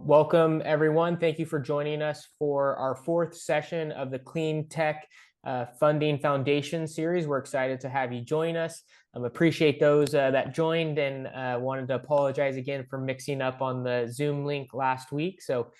welcome everyone. Thank you for joining us for our fourth session of the CleanTech Funding Foundation series. We're excited to have you join us. Appreciate those that joined, and wanted to apologize again for mixing up on the Zoom link last week. So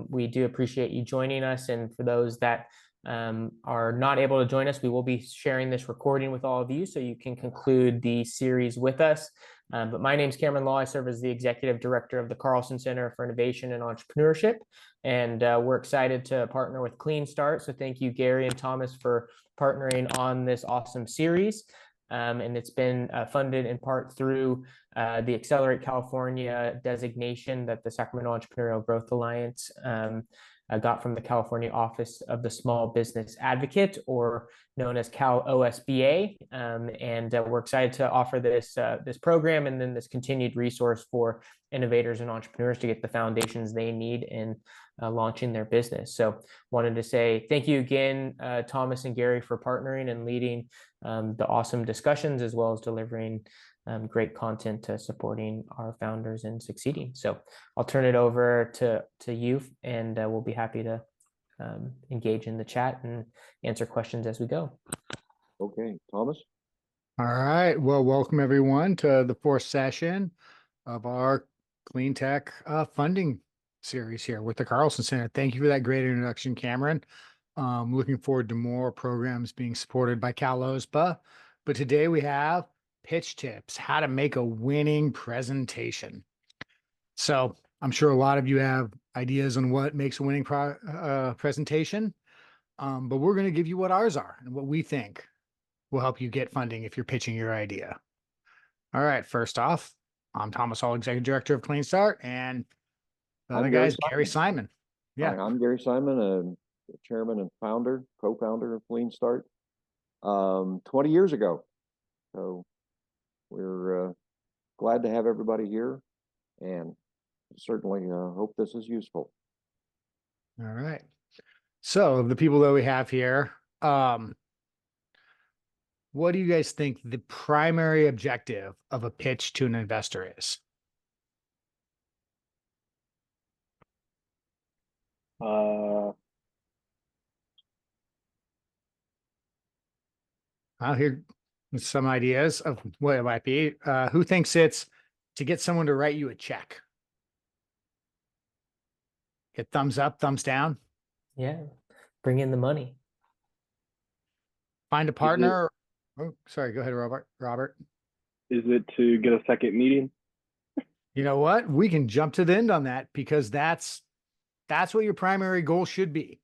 we do appreciate you joining us. And for those that are not able to join us, we will be sharing this recording with all of you so you can conclude the series with us. But my name is Cameron Law. I serve as the Executive Director of the Carlson Center for Innovation and Entrepreneurship. And we're excited to partner with Clean Start. So thank you, Gary and Thomas, for partnering on this awesome series. And it's been funded in part through the Accelerate California designation that the Sacramento Entrepreneurial Growth Alliance got from the California Office of the Small Business Advocate, or known as Cal OSBA. And we're excited to offer this program and then this continued resource for innovators and entrepreneurs to get the foundations they need in launching their business. So wanted to say thank you again, Thomas and Gary, for partnering and leading the awesome discussions, as well as delivering great content to supporting our founders and succeeding. So I'll turn it over to you, and we'll be happy to engage in the chat and answer questions as we go. Okay, Thomas. All right. Well, welcome everyone to the fourth session of our CleanTech funding series here with the Carlson Center. Thank you for that great introduction, Cameron. Looking forward to more programs being supported by Cal OSBA. But today we have pitch tips, how to make a winning presentation. So I'm sure a lot of you have ideas on what makes a winning presentation, but we're going to give you what ours are and what we think will help you get funding if you're pitching your idea. All right, first off, I'm Thomas Hall, Executive Director of Clean Start, and the other guy is Gary Simon. Yeah, hi, I'm Gary Simon, Chairman and co-founder of Clean Start 20 years ago. So we're glad to have everybody here, and certainly hope this is useful. All right. So the people that we have here, what do you guys think the primary objective of a pitch to an investor is? I'll hear some ideas of what it might be. Who thinks it's to get someone to write you a check? Hit thumbs up, thumbs down. Yeah, bring in the money. Find a partner. Oh, sorry. Go ahead, Robert. Is it to get a second meeting? You know what? We can jump to the end on that, because that's what your primary goal should be.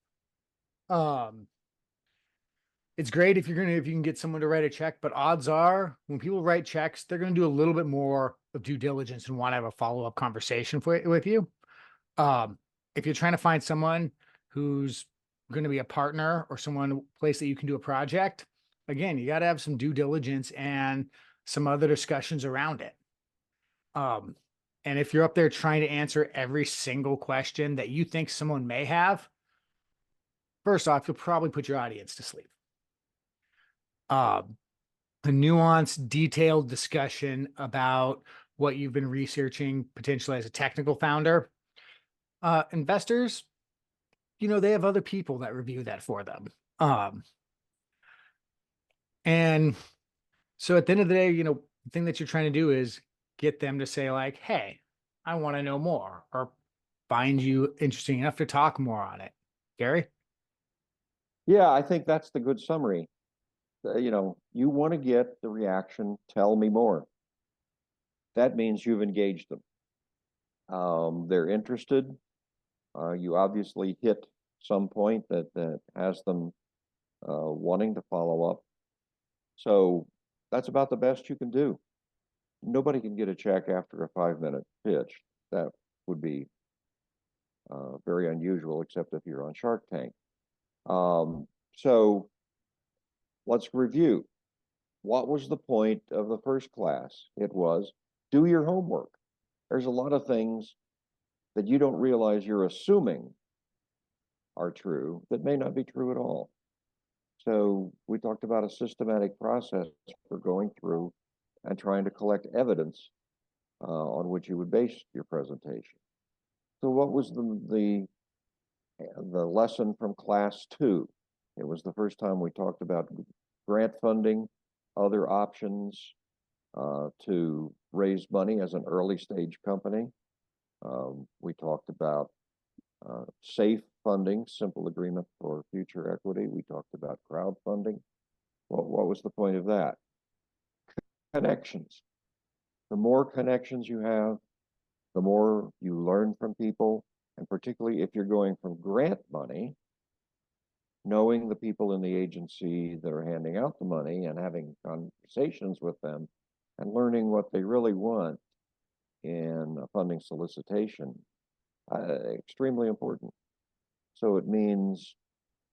It's great if you can get someone to write a check, but odds are when people write checks, they're going to do a little bit more of due diligence and want to have a follow-up conversation with you. If you're trying to find someone who's going to be a partner or place that you can do a project, again, you got to have some due diligence and some other discussions around it. And if you're up there trying to answer every single question that you think someone may have, first off, you'll probably put your audience to sleep. A nuanced, detailed discussion about what you've been researching potentially as a technical founder. Investors, they have other people that review that for them. And so at the end of the day, the thing that you're trying to do is get them to say like, hey, I want to know more, or find you interesting enough to talk more on it. Gary? Yeah, I think that's the good summary. You want to get the reaction, tell me more. That means you've engaged them. They're interested. You obviously hit some point that has them wanting to follow up. So that's about the best you can do. Nobody can get a check after a 5-minute pitch. That would be very unusual, except if you're on Shark Tank. So let's review. What was the point of the first class? It was do your homework. There's a lot of things that you don't realize you're assuming are true that may not be true at all. So we talked about a systematic process for going through and trying to collect evidence on which you would base your presentation. So what was the lesson from class 2? It was the first time we talked about grant funding, other options to raise money as an early stage company. We talked about safe funding, simple agreement for future equity. We talked about crowdfunding. What was the point of that? Connections. The more connections you have, the more you learn from people, and particularly if you're going from grant money, knowing the people in the agency that are handing out the money and having conversations with them and learning what they really want in a funding solicitation, extremely important. So it means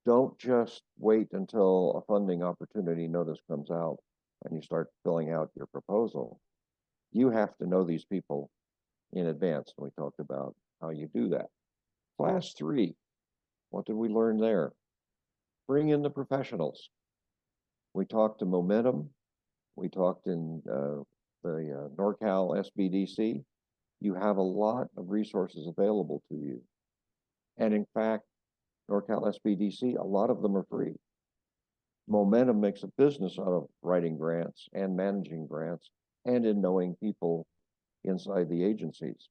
don't just wait until a funding opportunity notice comes out and you start filling out your proposal. You have to know these people in advance. And we talked about how you do that. Class 3, what did we learn there? Bring in the professionals. We talked to Momentum. We talked in the NorCal SBDC. You have a lot of resources available to you. And in fact, NorCal SBDC, a lot of them are free. Momentum makes a business out of writing grants and managing grants and in knowing people inside the agencies.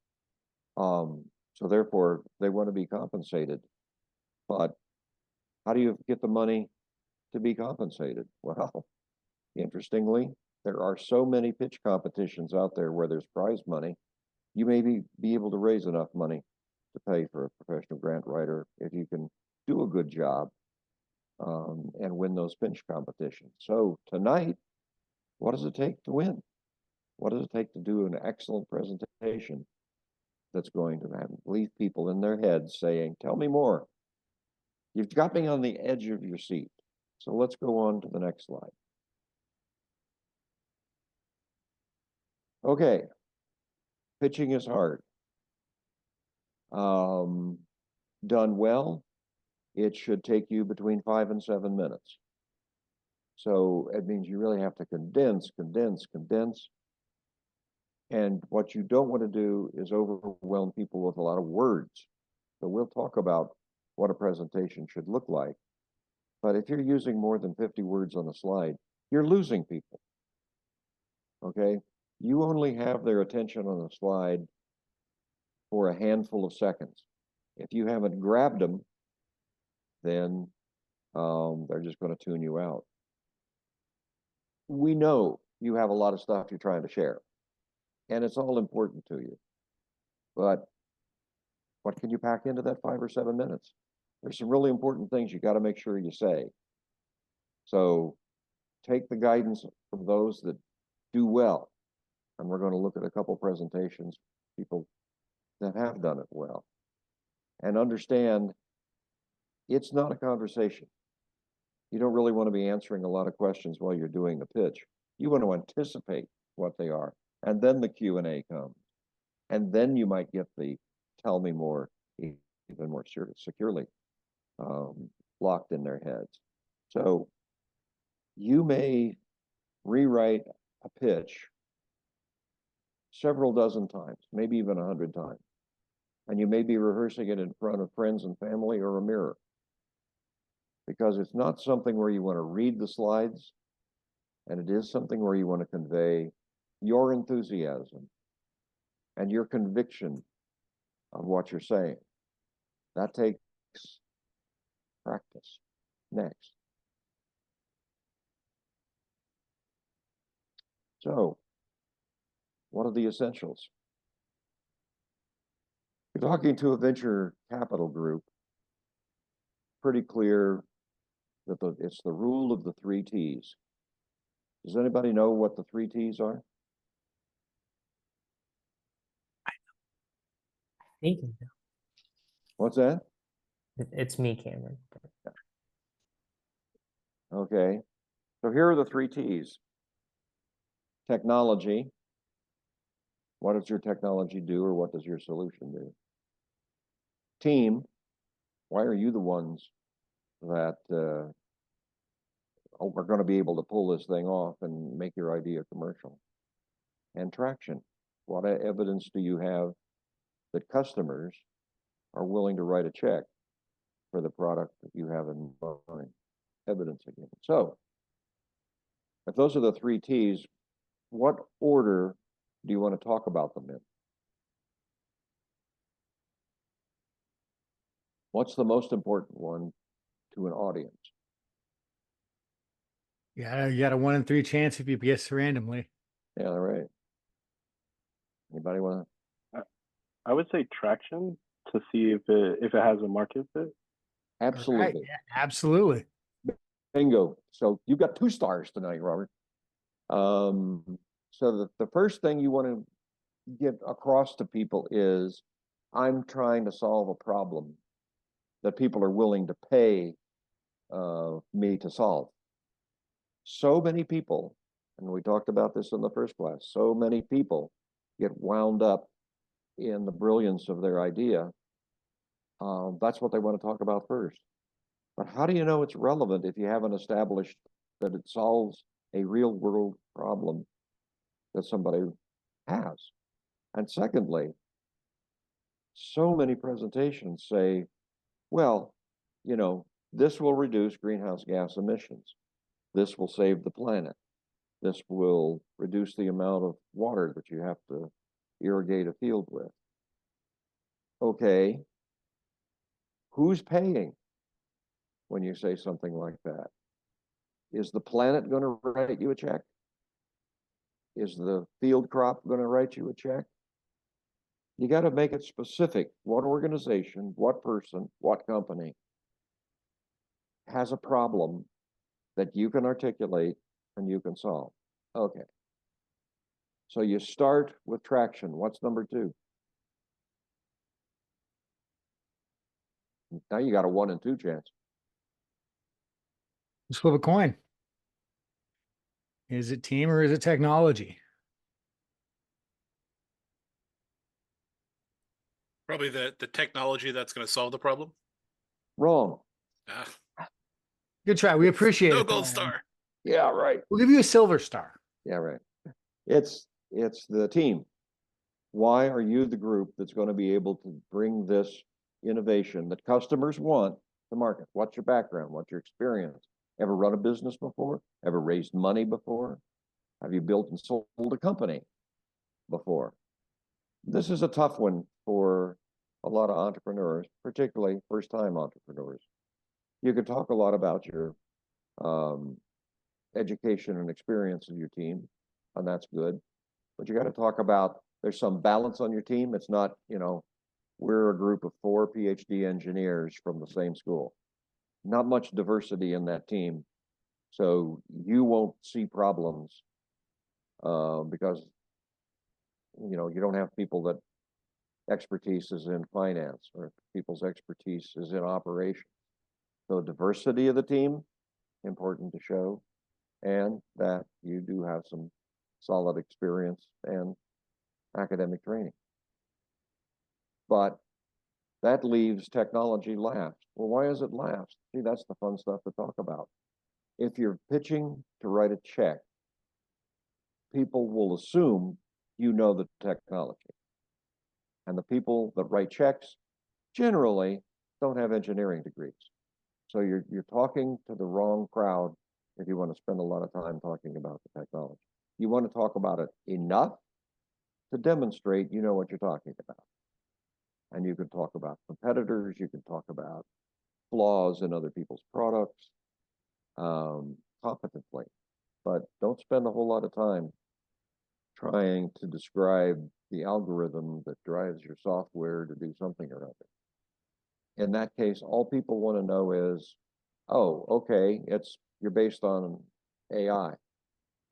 So therefore, they want to be compensated. But how do you get the money to be compensated? Well, interestingly, there are so many pitch competitions out there where there's prize money. You may be able to raise enough money to pay for a professional grant writer if you can do a good job and win those pitch competitions. So tonight, what does it take to win? What does it take to do an excellent presentation that's going to leave people in their heads saying, tell me more. You've got me on the edge of your seat. So let's go on to the next slide. Okay, pitching is hard. Done well, it should take you between 5 and 7 minutes. So it means you really have to condense. And what you don't want to do is overwhelm people with a lot of words. So we'll talk about what a presentation should look like. But if you're using more than 50 words on a slide, you're losing people. Okay? You only have their attention on the slide for a handful of seconds. If you haven't grabbed them, then they're just going to tune you out. We know you have a lot of stuff you're trying to share, and it's all important to you. But what can you pack into that 5 or 7 minutes? There's some really important things you got to make sure you say. So take the guidance from those that do well. And we're going to look at a couple presentations, people that have done it well. And understand it's not a conversation. You don't really want to be answering a lot of questions while you're doing the pitch. You want to anticipate what they are. And then the Q&A comes. And then you might get the tell me more even more securely locked in their heads. So you may rewrite a pitch several dozen times, maybe even 100 times. And you may be rehearsing it in front of friends and family or a mirror. Because it's not something where you want to read the slides, and it is something where you want to convey your enthusiasm and your conviction of what you're saying. That takes practice. Next. So, what are the essentials? You're talking to a venture capital group, pretty clear that it's the rule of the 3 T's. Does anybody know what the 3 T's are? I think What's that? it's me, Cameron. Okay. So here are the 3 T's. Technology. What does your technology do, or what does your solution do? Team. Why are you the ones that are going to be able to pull this thing off and make your idea commercial? And traction. What evidence do you have that customers are willing to write a check for the product that you have in mind. Evidence again. So, if those are the three T's, what order do you want to talk about them in? What's the most important one to an audience? Yeah, you got a 1 in 3 chance if you guess randomly. Yeah, right. Anybody want to? I would say traction to see if it has a market fit. All right, Absolutely. yeah, absolutely. Bingo. So you've got 2 stars tonight, Robert. So the first thing you want to get across to people is, I'm trying to solve a problem that people are willing to pay me to solve. So many people, and we talked about this in the first class, so many people get wound up in the brilliance of their idea. That's what they want to talk about first. But how do you know it's relevant if you haven't established that it solves a real world problem that somebody has? And secondly, so many presentations say, well, this will reduce greenhouse gas emissions. This will save the planet. This will reduce the amount of water that you have to irrigate a field with. Okay, who's paying when you say something like that? Is the planet going to write you a check? Is the field crop going to write you a check? You got to make it specific. What organization, what person, what company has a problem that you can articulate and you can solve? Okay. So you start with traction. What's number 2? Now you got a 1 in 2 chance. Just flip a coin. Is it team or is it technology? Probably the technology that's going to solve the problem. Wrong. Ah, Good try. We appreciate no it. gold Brian. star. Yeah, right. We'll give you a silver star. Yeah, right. It's the team. Why are you the group that's going to be able to bring this innovation that customers want to market? What's your background? What's your experience? Ever run a business before? Ever raised money before? Have you built and sold a company before? This is a tough one for a lot of entrepreneurs, particularly first-time entrepreneurs. You could talk a lot about your education and experience of your team, and that's good. But you got to talk about, there's some balance on your team. It's not, we're a group of 4 PhD engineers from the same school. Not much diversity in that team. So you won't see problems because, you don't have people that expertise is in finance or people's expertise is in operations. So diversity of the team, important to show, and that you do have some solid experience and academic training. But that leaves technology last. Well, why is it last? See, that's the fun stuff to talk about. If you're pitching to write a check, people will assume you know the technology. And the people that write checks generally don't have engineering degrees. So you're talking to the wrong crowd if you want to spend a lot of time talking about the technology. You want to talk about it enough to demonstrate you know what you're talking about. And you can talk about competitors, you can talk about flaws in other people's products competently, but don't spend a whole lot of time trying to describe the algorithm that drives your software to do something or other. In that case, all people want to know is, oh, okay, you're based on AI.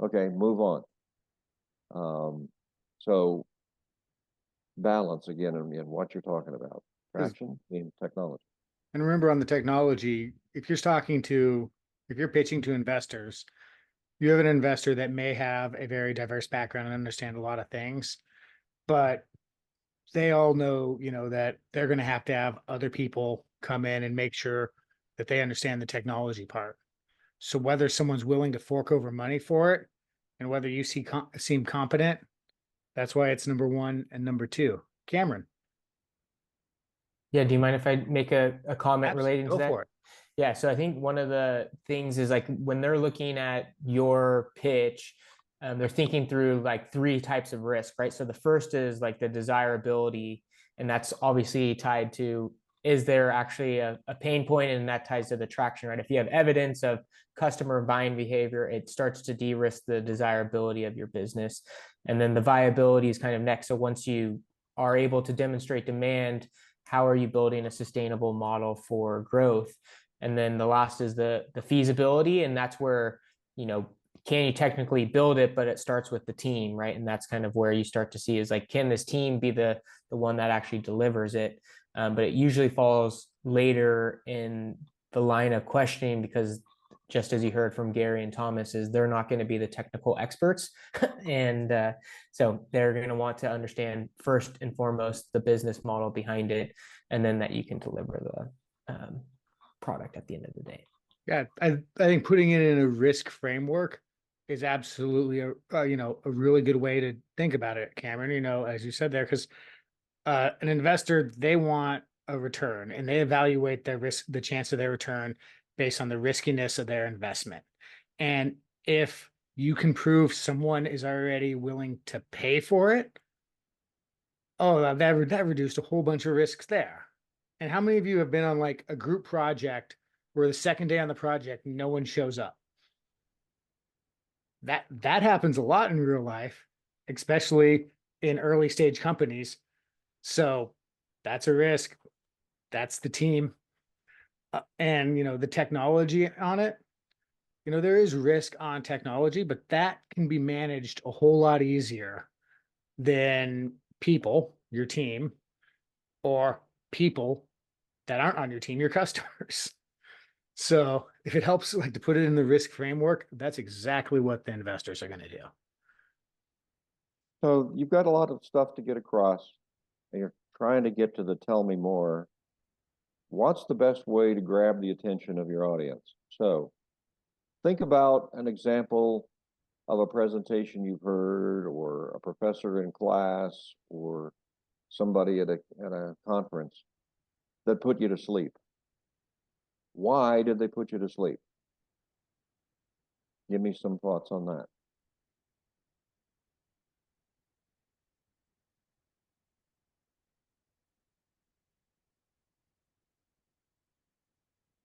Okay, move on. So balance again in what you're talking about. Traction in technology. And remember, on the technology, if you're pitching to investors, you have an investor that may have a very diverse background and understand a lot of things, but they all know, that they're going to have other people come in and make sure that they understand the technology part. So whether someone's willing to fork over money for it and whether you seem competent, that's why it's number 1 and number 2. Cameron. Yeah, do you mind if I make a comment Absolutely, relating to go that? for it. Yeah, so I think one of the things is like when they're looking at your pitch, they're thinking through like three types of risk, right? So the first is like the desirability, and that's obviously tied to, is there actually a pain point, and that ties to the traction, right? If you have evidence of customer buying behavior, it starts to de-risk the desirability of your business. And then the viability is kind of next. So once you are able to demonstrate demand, how are you building a sustainable model for growth? And then the last is the feasibility, and that's where, can you technically build it, but it starts with the team, right? And that's kind of where you start to see is like, can this team be the one that actually delivers it? But it usually falls later in the line of questioning, because just as you heard from Gary and Thomas, is they're not going to be the technical experts. And so they're going to want to understand first and foremost the business model behind it, and then that you can deliver the product at the end of the day. Yeah, I think putting it in a risk framework is absolutely a really good way to think about it, Cameron. As you said there, because an investor, they want a return, and they evaluate their risk, the chance of their return, based on the riskiness of their investment. And if you can prove someone is already willing to pay for it, oh, that reduced a whole bunch of risks there. And how many of you have been on like a group project where the second day on the project, no one shows up? That happens a lot in real life, especially in early stage companies. So that's a risk. That's the team. And the technology on it, there is risk on technology, but that can be managed a whole lot easier than people, your team, or people that aren't on your team, your customers. So if it helps like to put it in the risk framework, that's exactly what the investors are going to do. So you've got a lot of stuff to get across, and you're trying to get to the tell me more. What's the best way to grab the attention of your audience? So think about an example of a presentation you've heard, or a professor in class, or somebody at a conference that put you to sleep. Why did they put you to sleep? Give me some thoughts on that.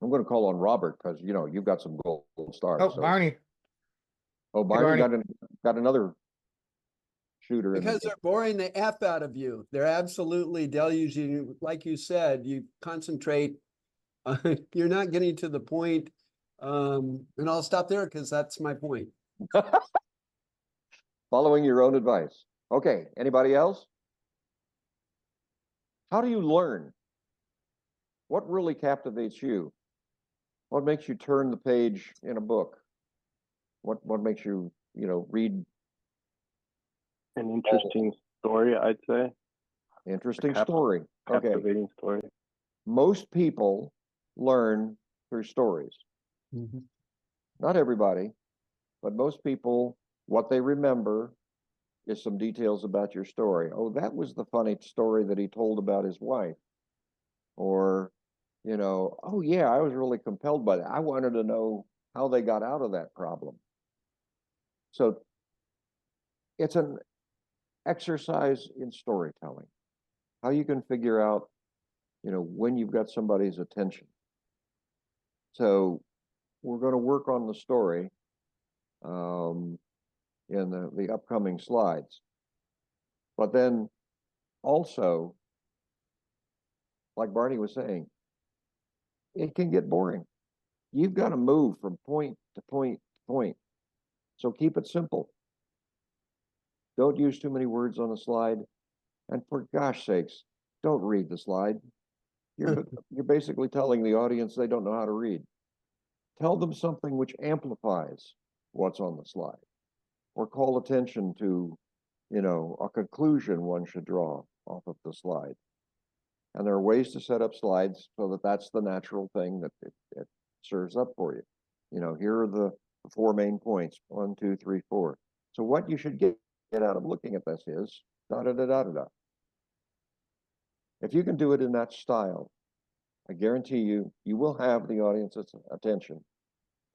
I'm going to call on Robert because you've got some gold stars. Oh, so. Barney. Oh, Barney, got another shooter. Because they're boring the F out of you. They're absolutely deluging. Like you said, you concentrate. You're not getting to the point. And I'll stop there because that's my point. Following your own advice. Okay. Anybody else? How do you learn? What really captivates you? What makes you turn the page in a book? What makes you, read? An interesting story, I'd say. Interesting story. Okay. Captivating story. Most people learn through stories. Mm-hmm. Not everybody, but most people, what they remember is some details about your story. Oh, that was the funny story that he told about his wife. Or, oh yeah, I was really compelled by that. I wanted to know how they got out of that problem. So it's an exercise in storytelling, how you can figure out, when you've got somebody's attention. So we're going to work on the story in the upcoming slides. But then also, like Barney was saying, it can get boring. You've got to move from point to point to point. So keep it simple. Don't use too many words on the slide. And for gosh sakes, don't read the slide. You're basically telling the audience they don't know how to read. Tell them something which amplifies what's on the slide, or call attention to, a conclusion one should draw off of the slide. And there are ways to set up slides so that that's the natural thing that it serves up for you. Here are the 4 main points, 1, 2, 3, 4. So what you should get out of looking at this is da da da da da da. If you can do it in that style, I guarantee you, you will have the audience's attention,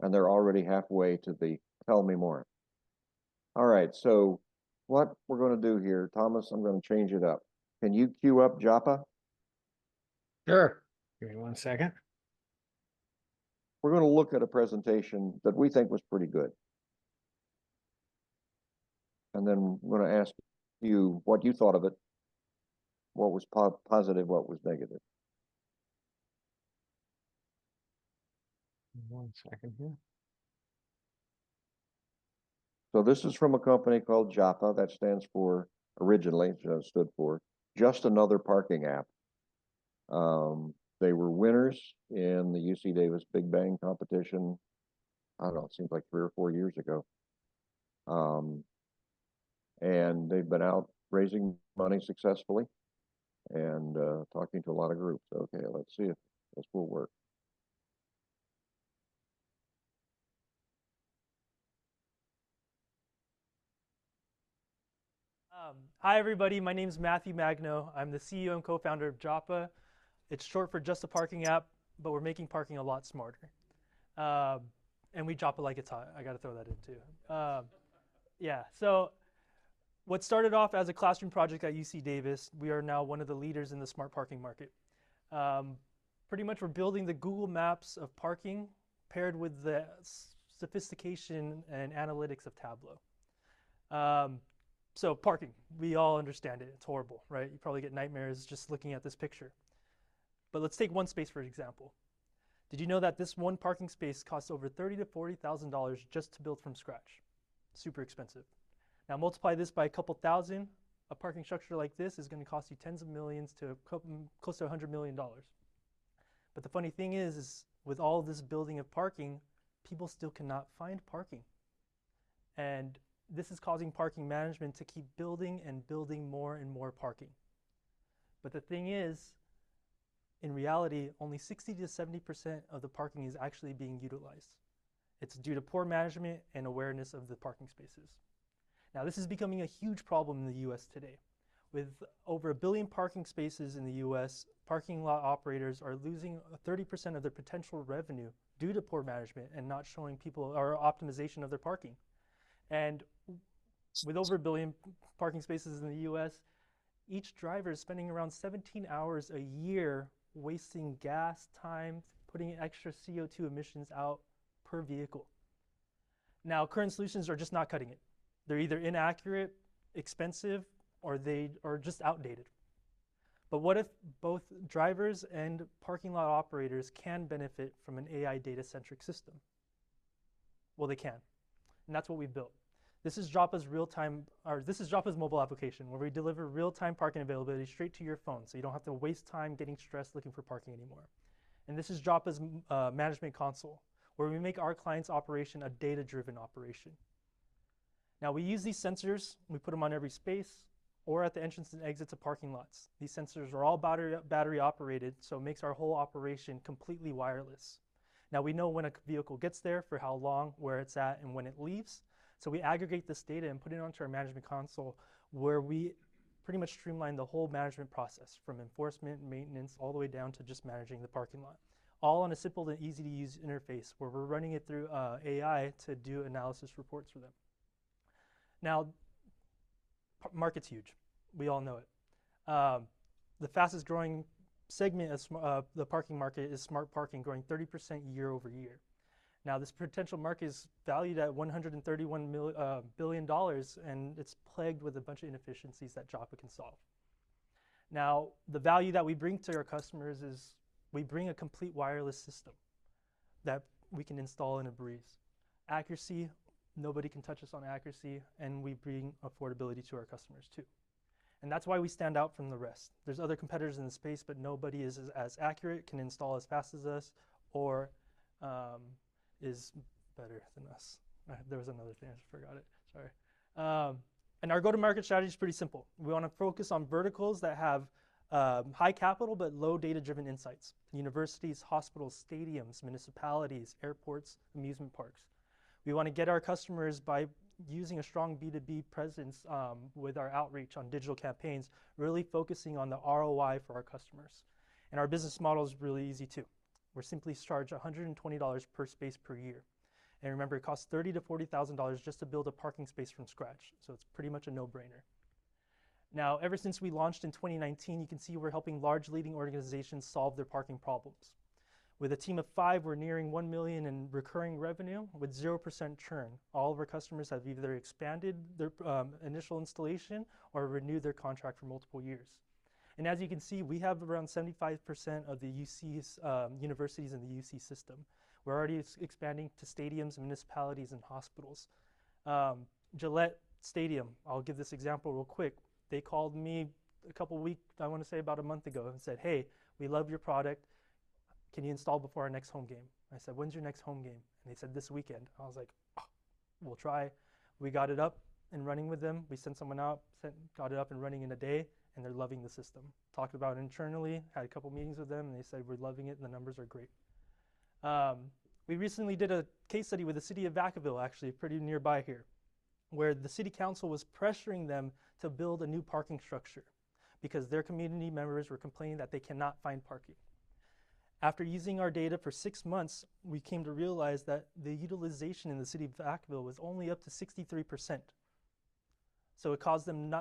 and they're already halfway to the tell me more. All right, so what we're going to do here, Thomas, I'm going to change it up. Can you queue up Japa? Sure. Give me 1 second. We're going to look at a presentation that we think was pretty good. And then I'm going to ask you what you thought of it, what was positive, what was negative. 1 second here. So this is from a company called Japa. That stands for, originally stood for Just Another Parking App. They were winners in the UC Davis Big Bang competition. I don't know, it seems like 3 or 4 years ago. And they've been out raising money successfully and talking to a lot of groups. Okay, let's see if this will work. Hi, everybody. My name is Matthew Magno. I'm the CEO and co-founder of Japa. It's short for Just a Parking App, but we're making parking a lot smarter. And we Japa like it's hot. I got to throw that in too. Yeah, so what started off as a classroom project at UC Davis, we are now one of the leaders in the smart parking market. Pretty much we're building the Google Maps of parking paired with the sophistication and analytics of Tableau. So parking, we all understand it. It's horrible, right? You probably get nightmares just looking at this picture. But let's take one space for example. Did you know that this one parking space costs over $30,000 to $40,000 just to build from scratch? Super expensive. Now multiply this by a couple thousand. A parking structure like this is going to cost you tens of millions to close to $100 million. But the funny thing is with all this building of parking, people still cannot find parking. And this is causing parking management to keep building and building more and more parking. But the thing is, in reality, only 60 to 70% of the parking is actually being utilized. It's due to poor management and awareness of the parking spaces. Now, this is becoming a huge problem in the US today. With over 1 billion parking spaces in the US, parking lot operators are losing 30% of their potential revenue due to poor management and not showing people or optimization of their parking. And with over 1 billion parking spaces in the US, each driver is spending around 17 hours a year wasting gas, time, putting extra CO2 emissions out per vehicle. Now, current solutions are just not cutting it. They're either inaccurate, expensive, or they are just outdated. But what if both drivers and parking lot operators can benefit from an AI data-centric system? Well, they can, and that's what we built. This is Japa's Japa's mobile application where we deliver real-time parking availability straight to your phone, so you don't have to waste time getting stressed looking for parking anymore. And this is Japa's management console, where we make our client's operation a data-driven operation. Now we use these sensors, we put them on every space or at the entrance and exits of parking lots. These sensors are all battery operated, so it makes our whole operation completely wireless. Now we know when a vehicle gets there, for how long, where it's at, and when it leaves. So we aggregate this data and put it onto our management console where we pretty much streamline the whole management process from enforcement, maintenance, all the way down to just managing the parking lot. All on a simple and easy to use interface where we're running it through AI to do analysis reports for them. Now, market's huge. We all know it. The fastest growing segment of the parking market is smart parking, growing 30% year over year. Now, this potential market is valued at $131 billion, and it's plagued with a bunch of inefficiencies that Japa can solve. Now, the value that we bring to our customers is we bring a complete wireless system that we can install in a breeze. Accuracy, nobody can touch us on accuracy, and we bring affordability to our customers too. And that's why we stand out from the rest. There's other competitors in the space, but nobody is as accurate, can install as fast as us, or is better than us. There was another thing, I forgot it, sorry. And our go-to-market strategy is pretty simple. We want to focus on verticals that have high capital but low data-driven insights. Universities, hospitals, stadiums, municipalities, airports, amusement parks. We want to get our customers by using a strong B2B presence with our outreach on digital campaigns, really focusing on the ROI for our customers. And our business model is really easy too. We're simply charged $120 per space per year. And remember, it costs $30,000 to $40,000 just to build a parking space from scratch. So it's pretty much a no-brainer. Now, ever since we launched in 2019, you can see we're helping large leading organizations solve their parking problems. With a team of 5, we're nearing 1 million in recurring revenue with 0% churn. All of our customers have either expanded their initial installation or renewed their contract for multiple years. And as you can see, we have around 75% of the UC's universities in the UC system. We're already expanding to stadiums, municipalities, and hospitals. Gillette Stadium, I'll give this example real quick. They called me a couple weeks, I want to say about a month ago, and said, hey, we love your product. Can you install before our next home game? I said, when's your next home game? And they said, this weekend. I was like, oh, we'll try. We got it up and running with them. We sent someone out, got it up and running in a day, and they're loving the system. Talked about it internally, had a couple meetings with them, and they said, we're loving it, and the numbers are great. We recently did a case study with the city of Vacaville, actually, pretty nearby here, where the city council was pressuring them to build a new parking structure because their community members were complaining that they cannot find parking. After using our data for 6 months, we came to realize that the utilization in the city of Vacaville was only up to 63%. So it caused them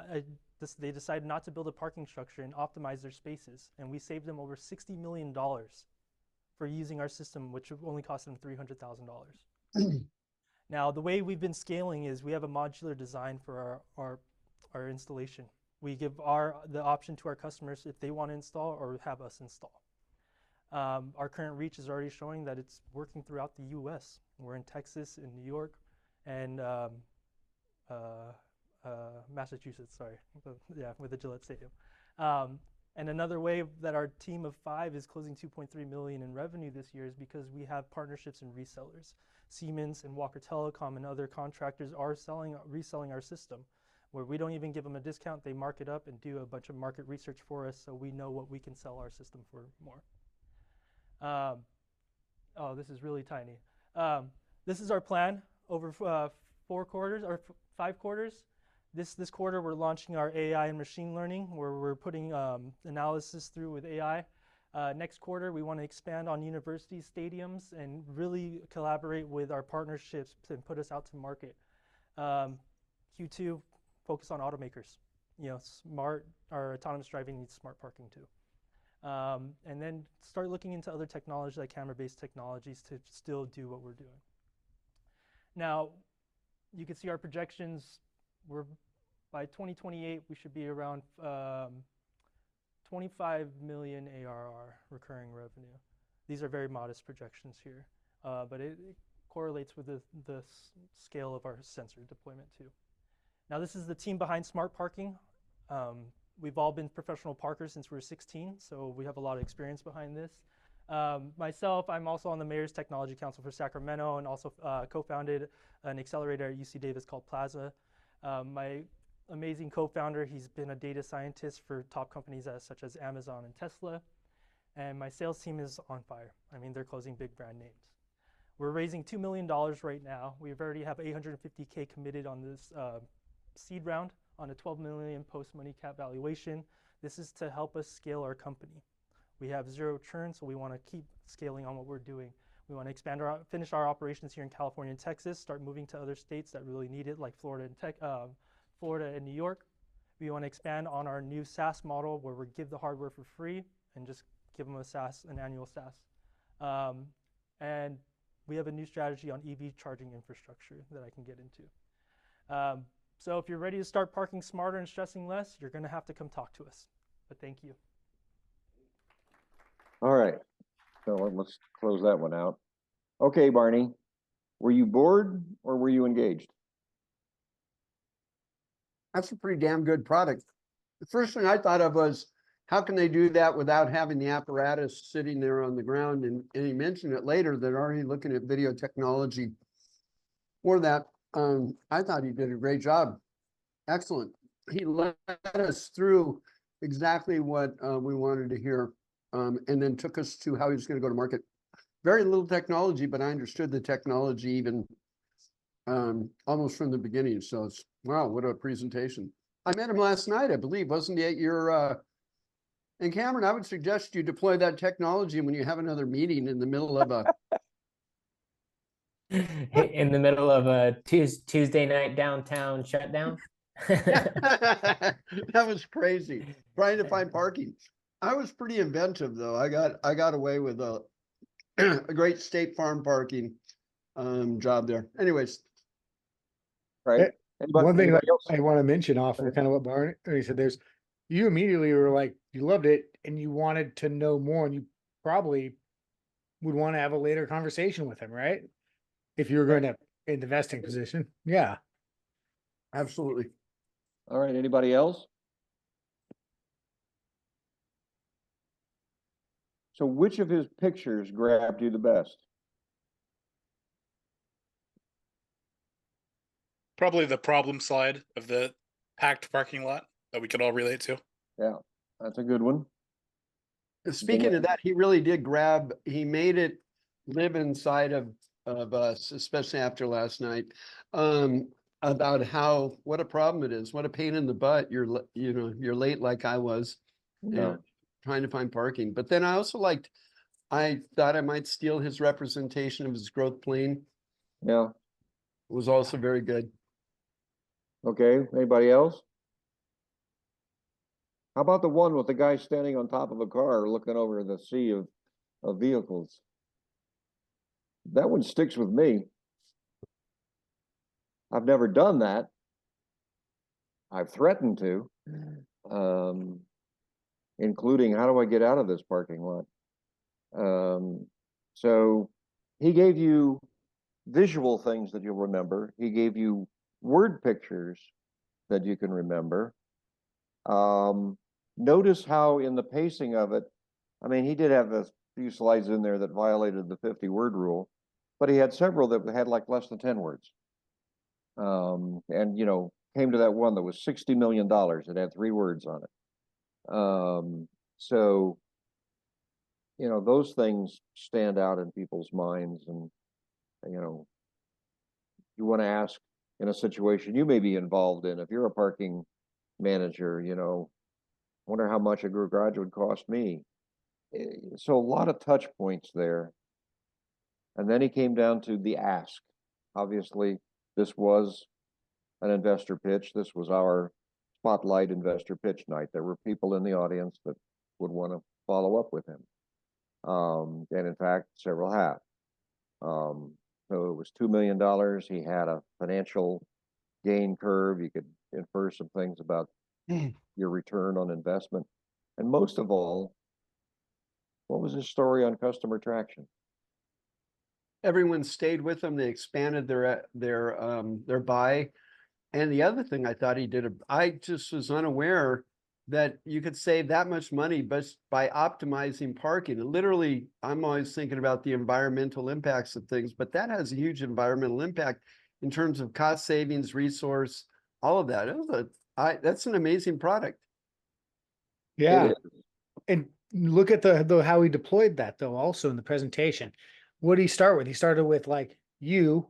they decided not to build a parking structure and optimize their spaces. And we saved them over $60 million for using our system, which only cost them $300,000. Now, the way we've been scaling is we have a modular design for our installation. We give the option to our customers if they want to install or have us install. Our current reach is already showing that it's working throughout the US. We're in Texas, in New York, and Massachusetts, sorry, yeah, with the Gillette Stadium. And another way that our team of 5 is closing 2.3 million in revenue this year is because we have partnerships and resellers. Siemens and Walker Telecom and other contractors are reselling our system, where we don't even give them a discount. They mark it up and do a bunch of market research for us, so we know what we can sell our system for more. Oh, this is really tiny. This is our plan over 4 quarters or 5 quarters. This quarter, we're launching our AI and machine learning, where we're putting analysis through with AI. Next quarter, we want to expand on universities, stadiums, and really collaborate with our partnerships and put us out to market. Q2, focus on automakers. You know, smart or autonomous driving needs smart parking too. And then start looking into other technologies like camera-based technologies to still do what we're doing. Now, you can see our projections. By 2028, we should be around 25 million ARR recurring revenue. These are very modest projections here, but it correlates with the scale of our sensor deployment too. Now, this is the team behind smart parking. We've all been professional parkers since we were 16, so we have a lot of experience behind this. Myself, I'm also on the Mayor's Technology Council for Sacramento and also co-founded an accelerator at UC Davis called Plaza. My amazing co-founder, he's been a data scientist for top companies such as Amazon and Tesla. And my sales team is on fire. I mean, they're closing big brand names. We're raising $2 million right now. We already have $850K committed on this seed round on a 12 million post-money cap valuation. This is to help us scale our company. We have 0 churn, so we want to keep scaling on what we're doing. We want to finish our operations here in California and Texas, start moving to other states that really need it, like Florida and New York. We want to expand on our new SaaS model where we give the hardware for free and just give them an annual SaaS. And we have a new strategy on EV charging infrastructure that I can get into. So if you're ready to start parking smarter and stressing less, you're going to have to come talk to us. But thank you. All right, so let's close that one out. Okay, Barney, were you bored or were you engaged? That's a pretty damn good product. The first thing I thought of was, how can they do that without having the apparatus sitting there on the ground? And he mentioned it later, they're already looking at video technology for that. I thought he did a great job. Excellent. He led us through exactly what we wanted to hear, and then took us to how he was going to go to market. Very little technology, but I understood the technology even almost from the beginning. So it's, wow, what a presentation. I met him last night, I believe, wasn't he at your, and Cameron, I would suggest you deploy that technology when you have another meeting in the middle of a, In the middle of a Tuesday night downtown shutdown. that was crazy, trying to find parking. I was pretty inventive though. I got away with a, a great State Farm parking job there. Anyways, Right? Eh, One thing that Anybody else? I want to mention off of kind of what Barney said, you immediately were like, you loved it and you wanted to know more, and you probably would want to have a later conversation with him, right? If you were going to in the vesting position. Yeah. absolutely. All right, anybody else? So which of his pictures grabbed you the best? Probably the problem slide of the packed parking lot that we could all relate to. Yeah, that's a good one. Speaking of that, he really did grab, he made it live inside of us, especially after last night. About how, what a problem it is, what a pain in the butt. You're late like I was, Yeah. and trying to find parking. But then I also liked, I thought I might steal his representation of his growth plane. Yeah. It was also very good. Okay, anybody else? How about the one with the guy standing on top of a car looking over the sea of vehicles? That one sticks with me. I've never done that. I've threatened to, including how do I get out of this parking lot? So he gave you visual things that you'll remember. He gave you word pictures that you can remember. Notice how in the pacing of it, I mean, he did have a few slides in there that violated the 50-word rule, but he had several that had like less than 10 words. And, came to that one that was $60 million. It had 3 words on it. So, those things stand out in people's minds. And, you want to ask in a situation you may be involved in, if you're a parking manager, wonder how much a garage would cost me. So a lot of touch points there. And then he came down to the ask. Obviously, this was an investor pitch. This was our spotlight investor pitch night. There were people in the audience that would want to follow up with him. And in fact, several have. So it was $2 million. He had a financial gain curve. You could infer some things about your return on investment. And most of all, what was his story on customer traction? Everyone stayed with him. They expanded their buy. And the other thing I thought he did, I just was unaware that you could save that much money but by optimizing parking. And literally, I'm always thinking about the environmental impacts of things, but that has a huge environmental impact in terms of cost savings, resource, all of that. That's an amazing product. Yeah. And look at the how he deployed that though, also in the presentation. What did he start with? He started with like you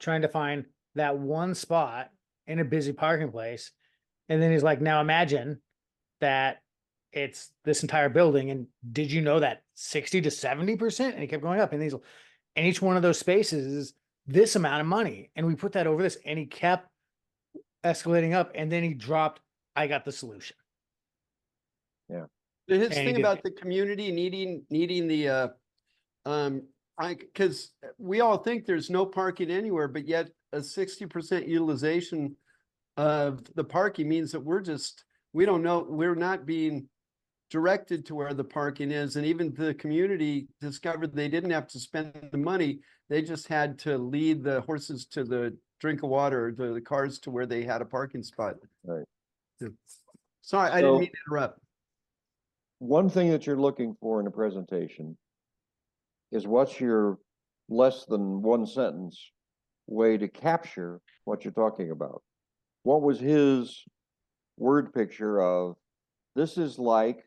trying to find that one spot in a busy parking place. And then he's like, now imagine that it's this entire building. And did you know that 60 to 70%? And he kept going up. And each one of those spaces is this amount of money. And we put that over this, and he kept escalating up. And then he dropped, I got the solution. Yeah. His And he thing did about it. the community needing the because we all think there's no parking anywhere, but yet a 60% utilization of the parking means that we don't know, we're not being directed to where the parking is. And even the community discovered they didn't have to spend the money. They just had to lead the horses to the drink of water, the cars to where they had a parking spot. Right. Sorry, I didn't mean to interrupt. One thing that you're looking for in a presentation is what's your less than one sentence way to capture what you're talking about. What was his word picture of this is like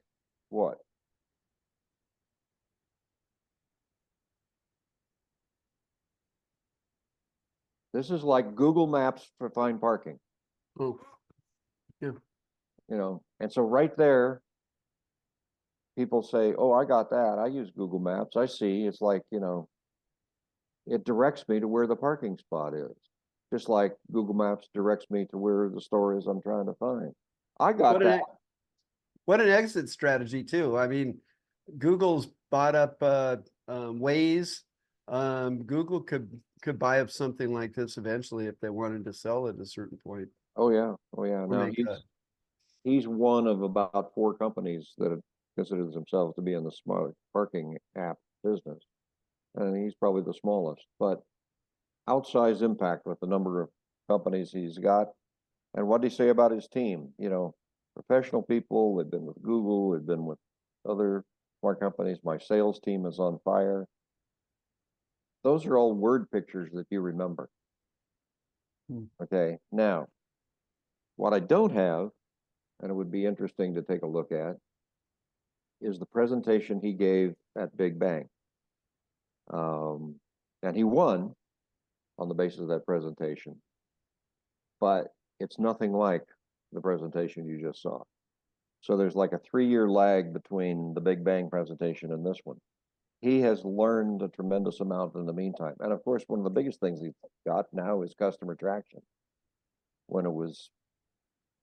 what? This is like Google Maps for find parking, Oh, you know, and so right there, people say, oh, I got that. I use Google Maps. I see. It's like, you know, it directs me to where the parking spot is. Just like Google Maps directs me to where the store is I'm trying to find. I got what an, that. what an exit strategy too. I mean, Google's bought up Waze. Google could buy up something like this eventually if they wanted to sell it at a certain point. Oh yeah. Oh yeah. Or Now make he's one of about 4 companies that have considered themselves to be in the smart parking app business. And he's probably the smallest, but outsized impact with the number of companies he's got. And what did he say about his team? You know, professional people, they've been with Google, they've been with other smart companies. My sales team is on fire. Those are all word pictures that you remember. Okay, now, what I don't have, and it would be interesting to take a look at, is the presentation he gave at Big Bang. And he won on the basis of that presentation, but it's nothing like the presentation you just saw. So there's like a 3-year lag between the Big Bang presentation and this one. He has learned a tremendous amount in the meantime. And of course, one of the biggest things he's got now is customer traction. When it was,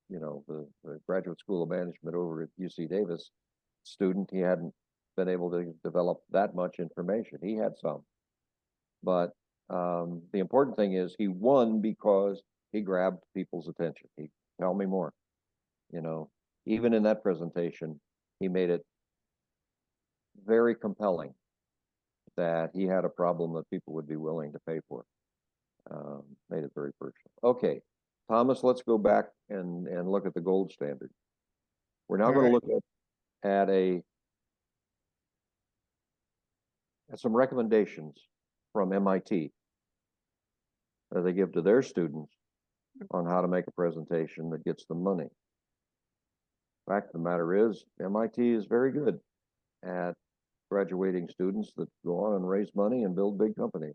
you know, the Graduate School of Management over at UC Davis student, he hadn't been able to develop that much information. He had some. But the important thing is he won because he grabbed people's attention. He tell me more. You know, even in that presentation, he made it very compelling that he had a problem that people would be willing to pay for. Made it very personal. Okay, Thomas, let's go back and look at the gold standard. We're now going to look at some recommendations from MIT that they give to their students on how to make a presentation that gets them money. Fact of the matter is, MIT is very good at graduating students that go on and raise money and build big companies.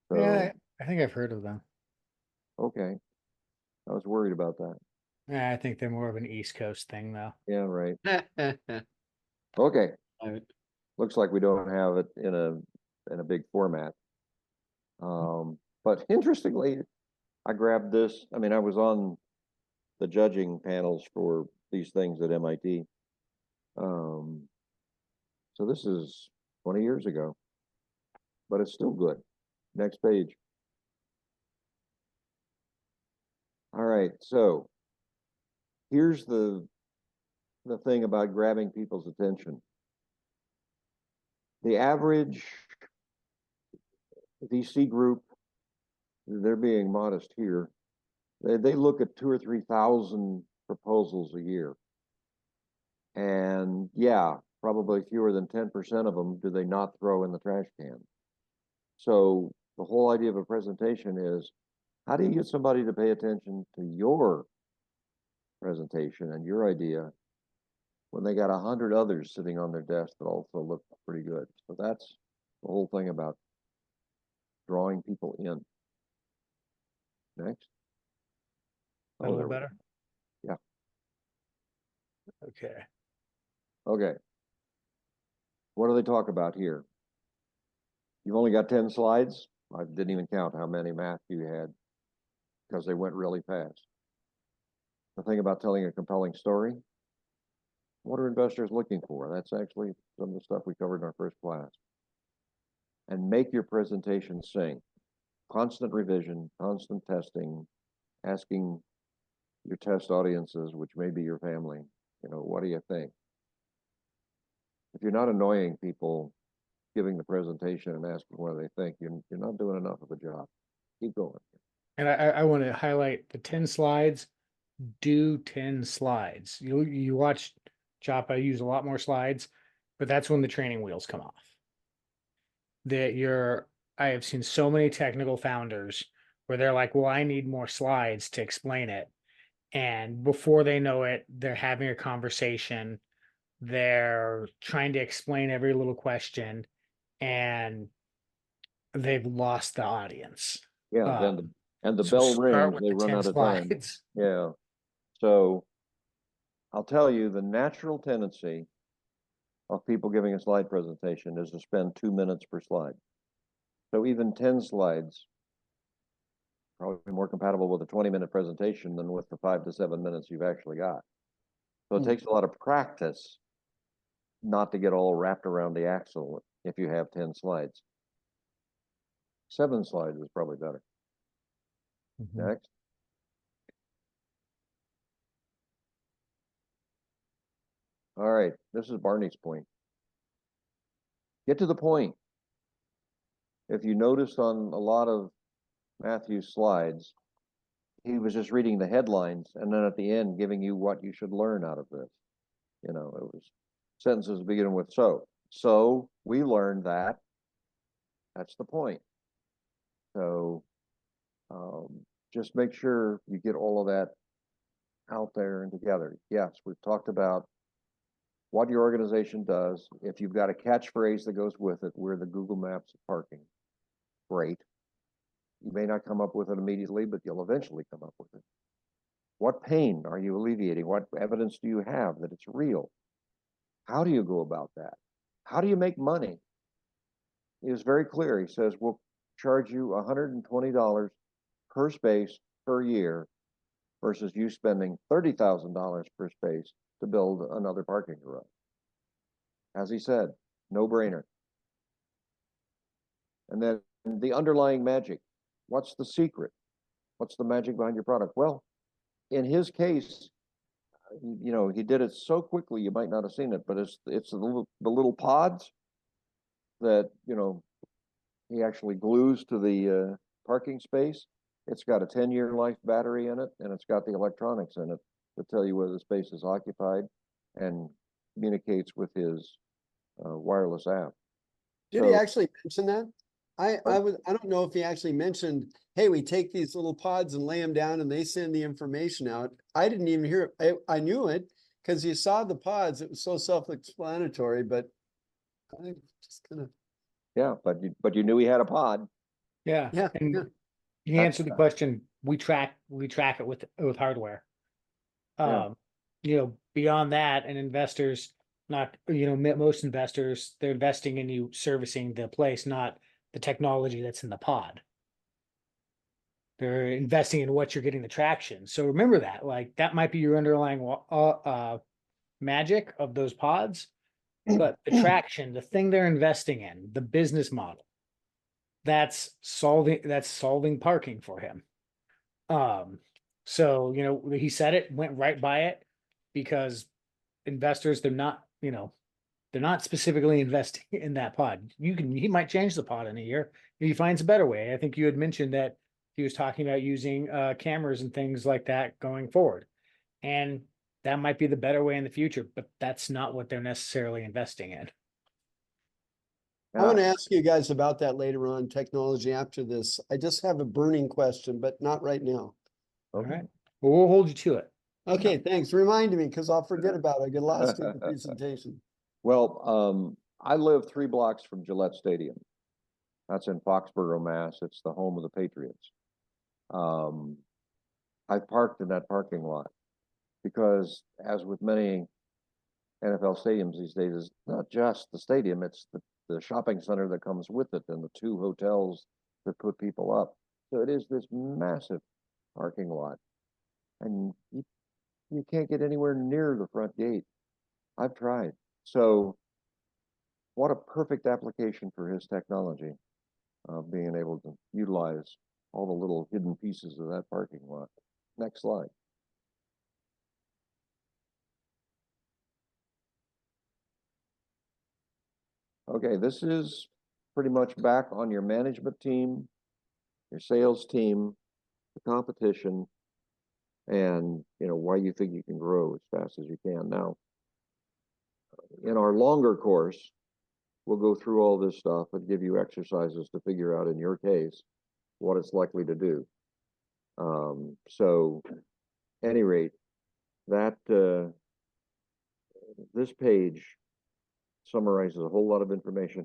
So, Yeah, I think I've heard of them. okay. I was worried about that. Yeah, I think they're more of an East Coast thing, though. Yeah, right. that. Okay. Right. Looks like we don't have it in a big format. But interestingly, I grabbed this. I mean, I was on the judging panels for these things at MIT. So this is 20 years ago, but it's still good. Next page. All right, so here's the thing about grabbing people's attention. The average VC group, they're being modest here. They look at 2,000 or 3,000 proposals a year. And yeah, probably fewer than 10% of them do they not throw in the trash can. So the whole idea of a presentation is, how do you get somebody to pay attention to your presentation and your idea when they got 100 others sitting on their desk that also look pretty good? So that's the whole thing about drawing people in. Next. A little there we better. go. Yeah. Okay. Okay. What do they talk about here? You've only got 10 slides. I didn't even count how many Matthew had because they went really fast. The thing about telling a compelling story, what are investors looking for? That's actually some of the stuff we covered in our first class. And make your presentation sing. Constant revision, constant testing, asking your test audiences, which may be your family, you know, what do you think? If you're not annoying people giving the presentation and asking what they think, you're not doing enough of a job. Keep going. And I want to highlight the 10 slides. Do 10 slides. You watch Joppa use a lot more slides, but that's when the training wheels come off. I have seen so many technical founders where they're like, well, I need more slides to explain it. And before they know it, they're having a conversation. They're trying to explain every little question, and they've lost the audience. Yeah, and the So bell start rings, with they the run 10 out of time. slides. Yeah. So I'll tell you, the natural tendency of people giving a slide presentation is to spend 2 minutes per slide. So even 10 slides, probably more compatible with a 20-minute presentation than with the 5 to 7 minutes you've actually got. So it takes a lot of practice not to get all wrapped around the axle if you have 10 slides. 7 slides is probably better. Next. All right, this is Barney's point. Get to the point. If you noticed on a lot of Matthew's slides, he was just reading the headlines and then at the end giving you what you should learn out of this. You know, it was sentences beginning with so. So we learned that. That's the point. So just make sure you get all of that out there and together. Yes, we've talked about what your organization does. If you've got a catchphrase that goes with it, we're the Google Maps of parking. Great. You may not come up with it immediately, but you'll eventually come up with it. What pain are you alleviating? What evidence do you have that it's real? How do you go about that? How do you make money? He was very clear. He says, we'll charge you $120 per space per year versus you spending $30,000 per space to build another parking garage. As he said, no brainer. And then the underlying magic. What's the secret? What's the magic behind your product? Well, in his case, you know, he did it so quickly you might not have seen it, but it's the little pods that, you know, he actually glues to the parking space. It's got a 10-year life battery in it, and it's got the electronics in it to tell you whether the space is occupied and communicates with his wireless app. Did he actually mention that? I don't know if he actually mentioned, hey, we take these little pods and lay them down and they send the information out. I didn't even hear it. I knew it because you saw the pods. It was so self-explanatory, but I just kind of. Yeah, but you knew he had a pod. Yeah. Yeah. And Yeah. you answered the question. We track it with hardware. Yeah. You know, beyond that, and investors, not, you know, most investors, they're investing in you servicing the place, not the technology that's in the pod. They're investing in what you're getting the traction. So remember that, like, that might be your underlying magic of those pods, but the traction, the thing they're investing in, the business model, that's solving parking for him. So, you know, he said it, went right by it, because investors, they're not, you know, they're not specifically investing in that pod. He might change the pod in a year if he finds a better way. I think you had mentioned that he was talking about using cameras and things like that going forward. And that might be the better way in the future, but that's not what they're necessarily investing in. I want to ask you guys about that later on, technology after this. I just have a burning question, but not right now. All right. Well, we'll hold you to it. Okay, thanks. Remind me because I'll forget about it. I get lost in the presentation. Well, I live 3 blocks from Gillette Stadium. That's in Foxborough, Mass. It's the home of the Patriots. I parked in that parking lot because, as with many NFL stadiums these days, it's not just the stadium, it's the shopping center that comes with it and the 2 hotels that put people up. So it is this massive parking lot. And you can't get anywhere near the front gate. I've tried. So what a perfect application for his technology, being able to utilize all the little hidden pieces of that parking lot. Next slide. Okay, this is pretty much back on your management team, your sales team, the competition, and, you know, why you think you can grow as fast as you can. Now, in our longer course, we'll go through all this stuff and give you exercises to figure out in your case what it's likely to do. So, any rate, that this page summarizes a whole lot of information.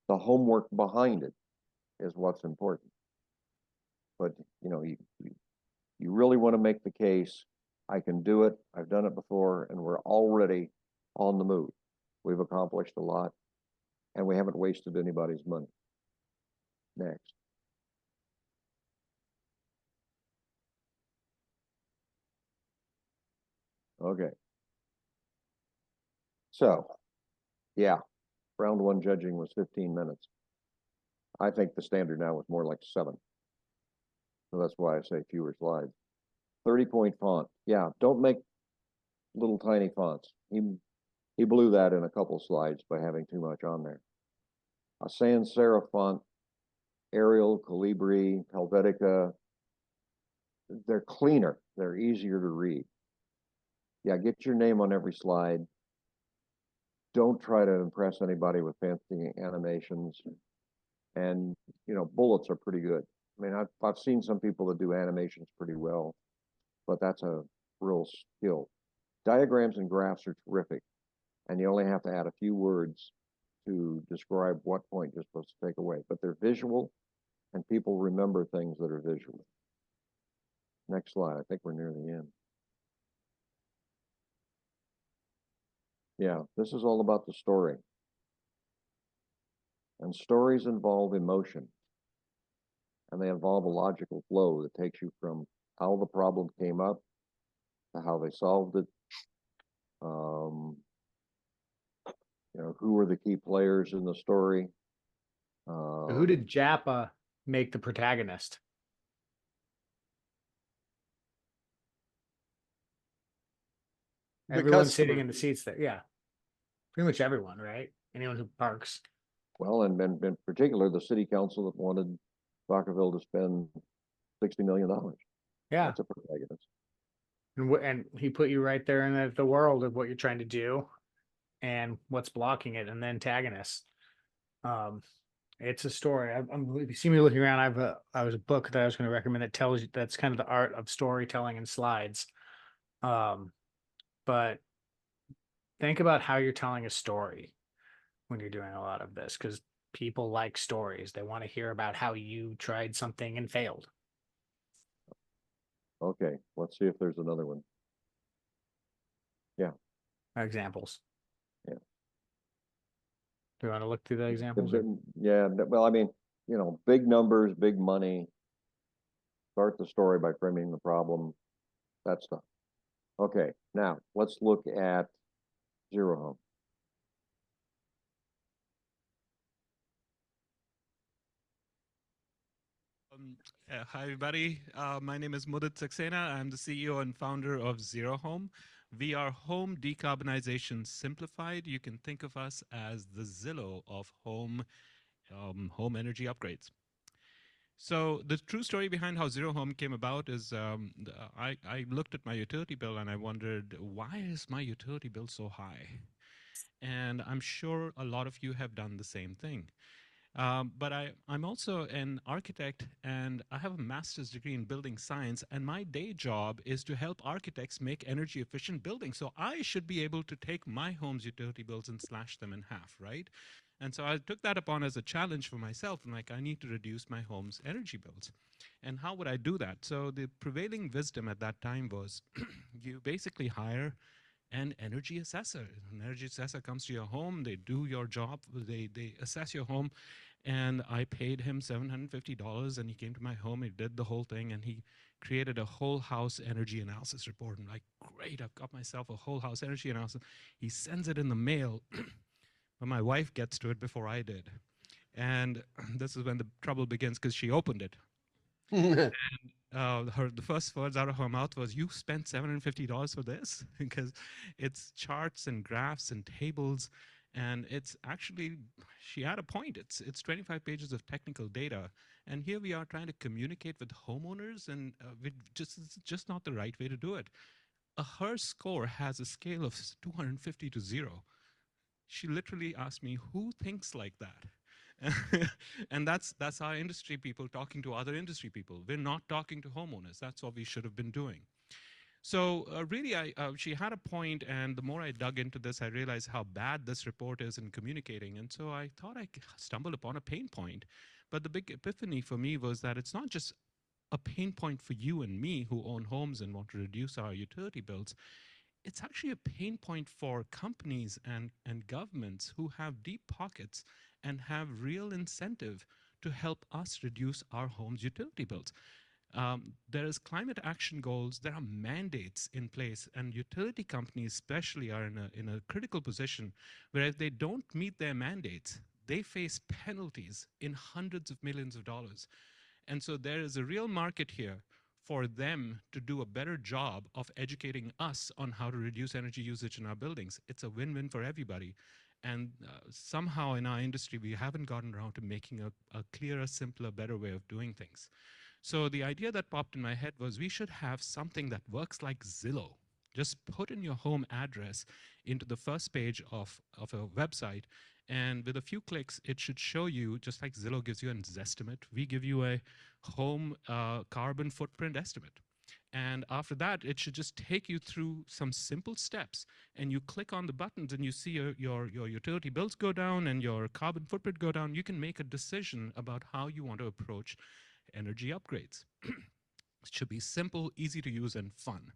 The homework behind it is what's important. but you really want to make the case. I can do it. I've done it before, and we're already on the move. We've accomplished a lot, and we haven't wasted anybody's money. Next. Okay. So, yeah, round one judging was 15 minutes. I think the standard now is more like 7. So that's why I say fewer slides. 30-point font. Yeah, don't make little tiny fonts. He blew that in a couple slides by having too much on there. A sans serif font, Arial, Calibri, Helvetica, they're cleaner. They're easier to read. Yeah, get your name on every slide. Don't try to impress anybody with fancy animations. And, bullets are pretty good. I mean, I've seen some people that do animations pretty well, but that's a real skill. Diagrams and graphs are terrific, and you only have to add a few words to describe what point you're supposed to take away. But they're visual, and people remember things that are visual. Next slide. I think we're near the end. Yeah, this is all about the story. And stories involve emotion. And they involve a logical flow that takes you from how the problem came up to how they solved it. Who were the key players in the story? Who did Japa make the protagonist? Everyone sitting in the seats there. Yeah. Pretty much everyone, right? Anyone who parks. Well, and in particular, the city council that wanted Vacaville to spend $60 million. Yeah. That's a protagonist. And he put you right there in the world of what you're trying to do and what's blocking it, and the antagonist. It's a story. If you see me looking around, I was a book that I was going to recommend that tells you that's kind of the art of storytelling in slides. But think about how you're telling a story when you're doing a lot of this, because people like stories. They want to hear about how you tried something and failed. Okay, let's see if there's another one. Yeah. Examples. Yeah. Do you want to look through the examples? Yeah, well, I mean, big numbers, big money. Start the story by framing the problem, that stuff. Okay, now let's look at Zero Home. Hi, everybody. My name is Mudit Saxena. I'm the CEO and founder of Zero Home. We are home decarbonization simplified. You can think of us as the Zillow of home energy upgrades. So the true story behind how Zero Home came about is I looked at my utility bill and I wondered, why is my utility bill so high? And I'm sure a lot of you have done the same thing. But I'm also an architect, and I have a master's degree in building science, and my day job is to help architects make energy efficient buildings. So I should be able to take my home's utility bills and slash them in half, right? And so I took that upon as a challenge for myself. I'm like, I need to reduce my home's energy bills. And how would I do that? So the prevailing wisdom at that time was you basically hire an energy assessor. An energy assessor comes to your home, they do your job, they assess your home, and I paid him $750, and he came to my home, he did the whole thing, and he created a whole house energy analysis report. I'm like, great, I've got myself a whole house energy analysis. He sends it in the mail, but my wife gets to it before I did. And this is when the trouble begins, because she opened it. And the first words out of her mouth was, "You spent $750 for this?" Because it's charts and graphs and tables, and it's actually, she had a point. It's 25 pages of technical data, and here we are trying to communicate with homeowners, and it's just not the right way to do it. Her score has a scale of 250 to 0. She literally asked me, "Who thinks like that?" And that's our industry people talking to other industry people. We're not talking to homeowners. That's what we should have been doing. So really, she had a point, and the more I dug into this, I realized how bad this report is in communicating. And so I thought I stumbled upon a pain point. But the big epiphany for me was that it's not just a pain point for you and me who own homes and want to reduce our utility bills. It's actually a pain point for companies and governments who have deep pockets and have real incentive to help us reduce our homes' utility bills. There is climate action goals, there are mandates in place, and utility companies especially are in a critical position where if they don't meet their mandates, they face penalties in hundreds of millions of dollars. And so there is a real market here for them to do a better job of educating us on how to reduce energy usage in our buildings. It's a win-win for everybody. And somehow in our industry, we haven't gotten around to making a clearer, simpler, better way of doing things. So the idea that popped in my head was we should have something that works like Zillow. Just put in your home address into the first page of a website, and with a few clicks, it should show you, just like Zillow gives you an Zestimate, we give you a home carbon footprint estimate. And after that, it should just take you through some simple steps, and you click on the buttons and you see your utility bills go down and your carbon footprint go down. You can make a decision about how you want to approach energy upgrades. It should be simple, easy to use, and fun.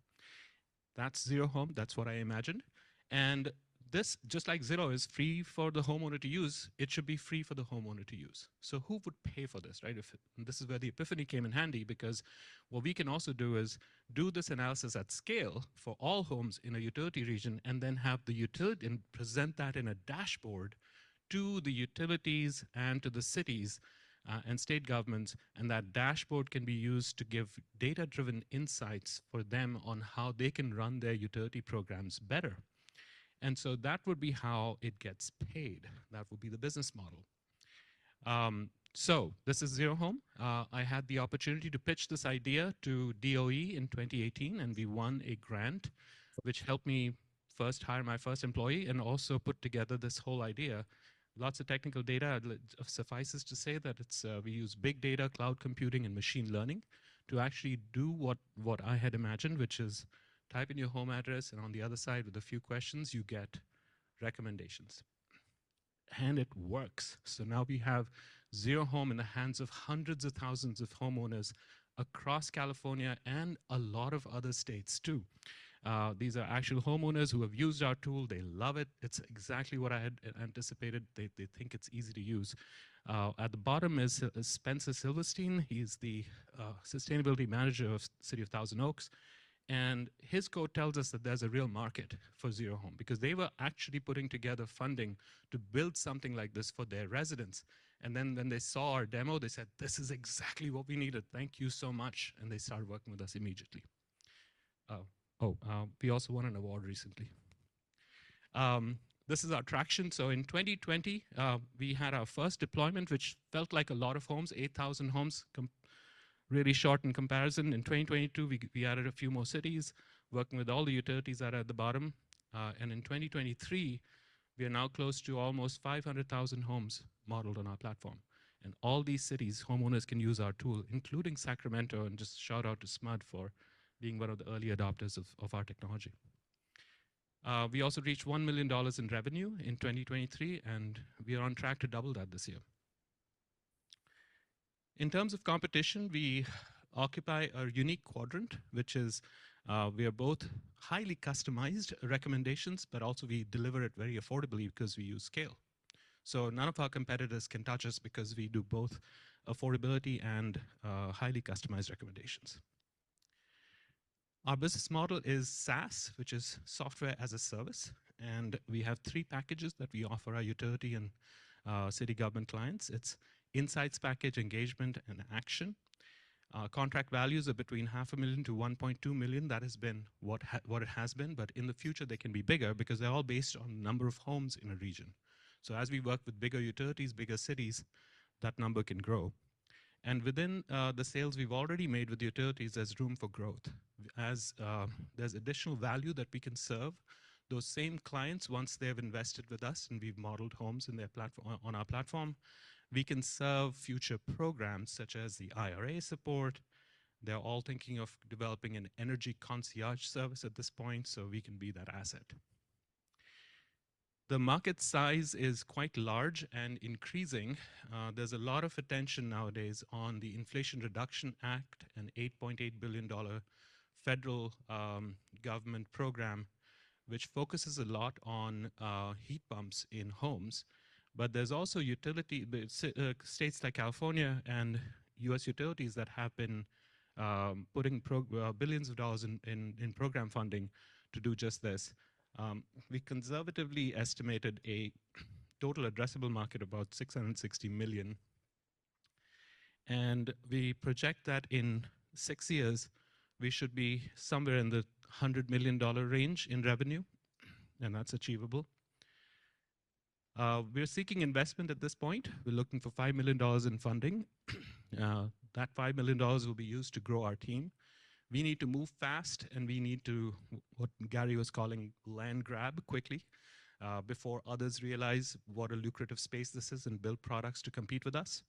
That's Zero Home, that's what I imagined. And this, just like Zillow is free for the homeowner to use, it should be free for the homeowner to use. So who would pay for this, right? This is where the epiphany came in handy, because what we can also do is do this analysis at scale for all homes in a utility region, and then have the utility and present that in a dashboard to the utilities and to the cities and state governments, and that dashboard can be used to give data-driven insights for them on how they can run their utility programs better. And so that would be how it gets paid. That would be the business model. So this is Zero Home. I had the opportunity to pitch this idea to DOE in 2018, and we won a grant, which helped me first hire my first employee and also put together this whole idea. Lots of technical data. Suffices to say that it's we use big data, cloud computing, and machine learning to actually do what I had imagined, which is type in your home address, and on the other side, with a few questions, you get recommendations. And it works. So now we have Zero Home in the hands of hundreds of thousands of homeowners across California and a lot of other states too. These are actual homeowners who have used our tool. They love it. It's exactly what I had anticipated. They think it's easy to use. At the bottom is Spencer Silverstein. He's the sustainability manager of City of Thousand Oaks. And his code tells us that there's a real market for Zero Home, because they were actually putting together funding to build something like this for their residents. And then when they saw our demo, they said, this is exactly what we needed. Thank you so much. And they started working with us immediately. We also won an award recently. This is our traction. So in 2020, we had our first deployment, which felt like a lot of homes, 8,000 homes, really short in comparison. In 2022, we added a few more cities, working with all the utilities that are at the bottom. And in 2023, we are now close to almost 500,000 homes modeled on our platform. And all these cities, homeowners can use our tool, including Sacramento, and just shout out to SMUD for being one of the early adopters of our technology. We also reached $1 million in revenue in 2023, and we are on track to double that this year. In terms of competition, we occupy a unique quadrant, which is we are both highly customized recommendations, but also we deliver it very affordably because we use scale. So none of our competitors can touch us because we do both affordability and highly customized recommendations. Our business model is SaaS, which is software as a service. And we have 3 packages that we offer our utility and city government clients. It's Insights package, engagement, and action. Contract values are between $500,000 to $1.2 million. That has been what it has been, but in the future they can be bigger because they're all based on the number of homes in a region. So as we work with bigger utilities, bigger cities, that number can grow. And within the sales we've already made with utilities, there's room for growth. As there's additional value that we can serve those same clients once they've invested with us and we've modeled homes in their platform, on our platform, we can serve future programs such as the IRA support. They're all thinking of developing an energy concierge service at this point, so we can be that asset. The market size is quite large and increasing. There's a lot of attention nowadays on the Inflation Reduction Act, an $8.8 billion federal government program, which focuses a lot on heat pumps in homes. But there's also states like California and US utilities that have been putting billions of dollars in program funding to do just this. We conservatively estimated a total addressable market about 660 million. And we project that in 6 years, we should be somewhere in the $100 million range in revenue, and that's achievable. We're seeking investment at this point. We're looking for $5 million in funding. That $5 million will be used to grow our team. We need to move fast, and we need to, what Gary was calling, land grab quickly before others realize what a lucrative space this is and build products to compete with us.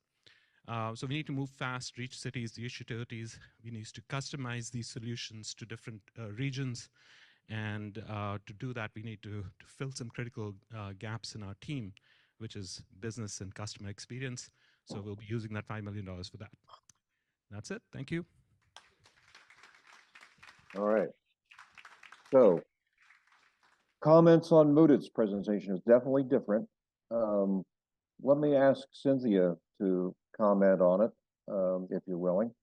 So we need to move fast, reach cities, reach utilities. We need to customize these solutions to different regions. And to do that, we need to fill some critical gaps in our team, which is business and customer experience. So we'll be using that $5 million for that. That's it. Thank you. All right. So comments on Mudit's presentation is definitely different. Let me ask Cynthia to comment on it, if you're willing.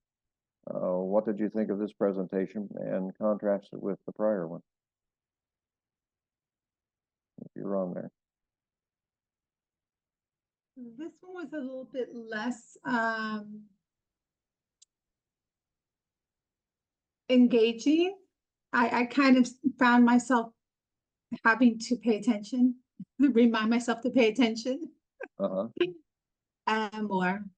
What did you think of this presentation and contrast it with the prior one? If you're on there. This one was a little bit less engaging. I kind of found myself having to pay attention, remind myself to pay attention. More.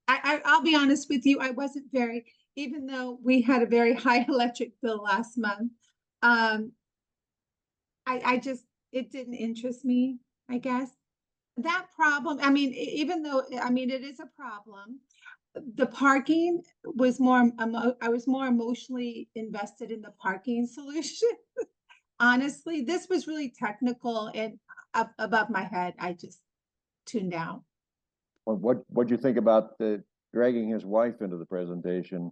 I'll be honest with you, I wasn't very, even though we had a very high electric bill last month, I just, it didn't interest me, I guess. That problem, I mean, even though, I mean, it is a problem, the parking was more, I was more emotionally invested in the parking solution. Honestly, this was really technical and above my head. I just tuned out. What'd you think about the dragging his wife into the presentation?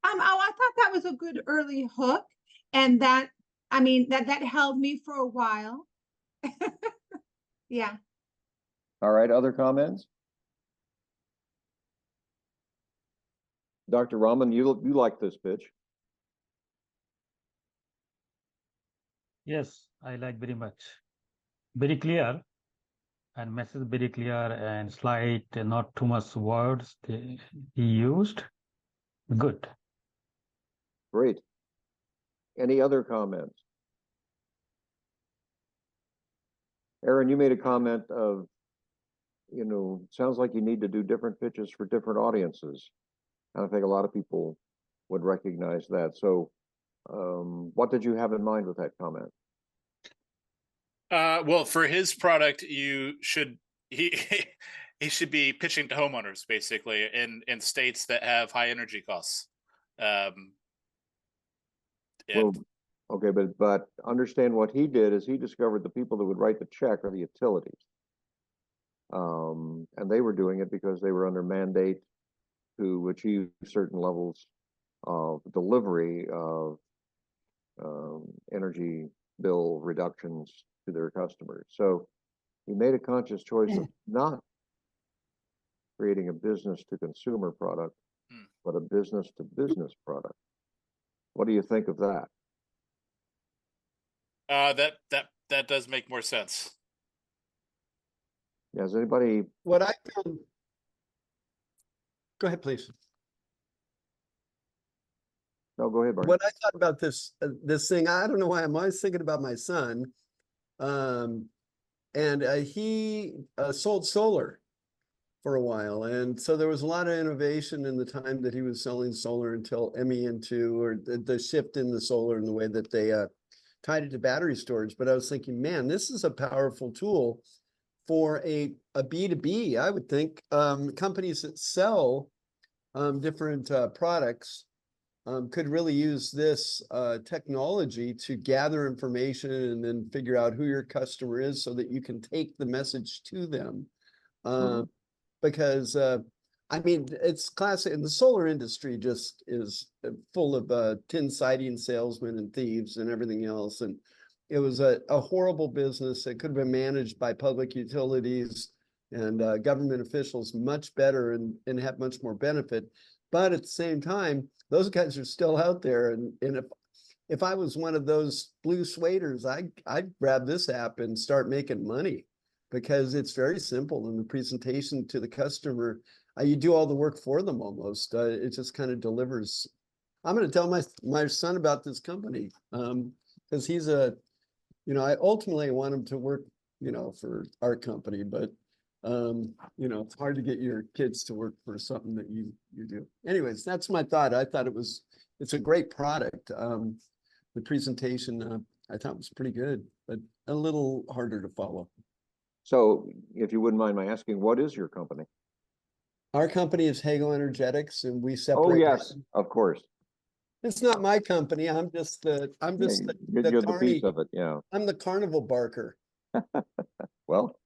I thought that was a good early hook, and that, I mean, that held me for a while. Yeah. All right, other comments? Dr. Raman, you like this pitch. Yes, I like very much. Very clear, and message very clear, and slide, not too much words he used. Good. Great. Any other comments? Aaron, you made a comment of, you know, sounds like you need to do different pitches for different audiences. I think a lot of people would recognize that. So what did you have in mind with that comment? Well, for his product, he should be pitching to homeowners basically in states that have high energy costs. Well, okay, but understand what he did is he discovered the people that would write the check are the utilities. And they were doing it because they were under mandate to achieve certain levels of delivery of energy bill reductions to their customers. So he made a conscious choice of not creating a business to consumer product, but a business to business product. What do you think of that? That does make more sense. Yeah, has anybody? What I found. Go ahead, please. No, go ahead, Barney. What I thought about this thing, I don't know why I'm always thinking about my son, and he sold solar for a while, and so there was a lot of innovation in the time that he was selling solar until MEN2 or the shift in the solar and the way that they tied it to battery storage. But I was thinking, man, this is a powerful tool for a B2B. I would think companies that sell different products could really use this technology to gather information and then figure out who your customer is so that you can take the message to them. Mhm. Because I mean, it's classic, and the solar industry just is full of tin siding salesmen and thieves and everything else. And it was a horrible business that could have been managed by public utilities and government officials much better and have much more benefit. But at the same time, those guys are still out there. And if I was one of those blue sueders, I'd grab this app and start making money because it's very simple in the presentation to the customer. You do all the work for them almost. It just kind of delivers. I'm going to tell my son about this company because he's I ultimately want him to work, for our company, but it's hard to get your kids to work for something that you do. Anyways, that's my thought. I thought it's a great product. The presentation I thought was pretty good, but a little harder to follow. So if you wouldn't mind my asking, what is your company? Our company is Hago Energetics, and we Oh, separate. yes, of course. It's not my company. I'm just the You're the piece of it, yeah. I'm the carnival barker. Well,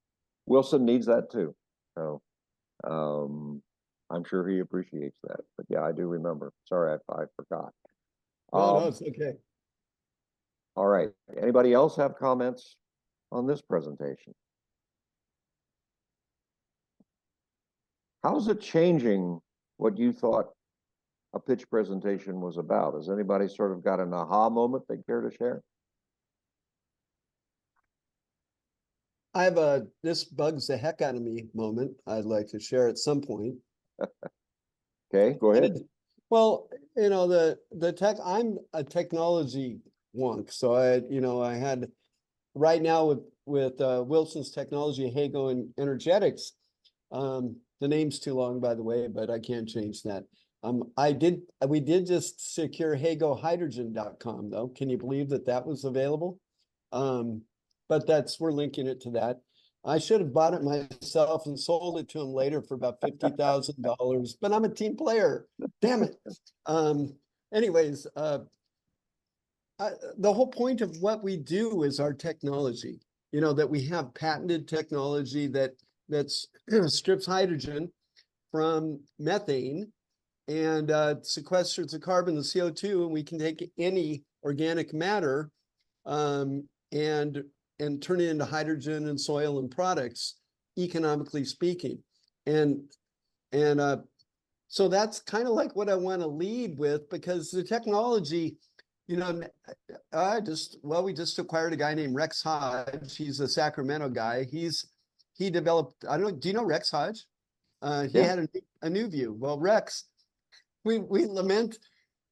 Wilson needs that too. So I'm sure he appreciates that. But yeah, I do remember. Sorry, I forgot. No, it's okay. All right. Anybody else have comments on this presentation? How's it changing what you thought a pitch presentation was about? Has anybody sort of got an aha moment they care to share? I have this bugs the heck out of me moment I'd like to share at some point. Okay, go ahead. Well, the tech, I'm a technology wonk. So I had right now with Wilson's Technology, Hago and Energetics. The name's too long, by the way, but I can't change that. We did just secure HagoHydrogen.com though. Can you believe that was available? But we're linking it to that. I should have bought it myself and sold it to him later for about $50,000, but I'm a team player. Damn it. Anyways, the whole point of what we do is our technology, that we have patented technology that strips hydrogen from methane and sequesters the carbon, the CO2, and we can take any organic matter and turn it into hydrogen and soil and products, economically speaking. And so that's kind of like what I want to lead with, because the technology, we just acquired a guy named Rex Hodge. He's a Sacramento guy. He developed, I don't know, do you know Rex Hodge? He had a new view. Well, Rex,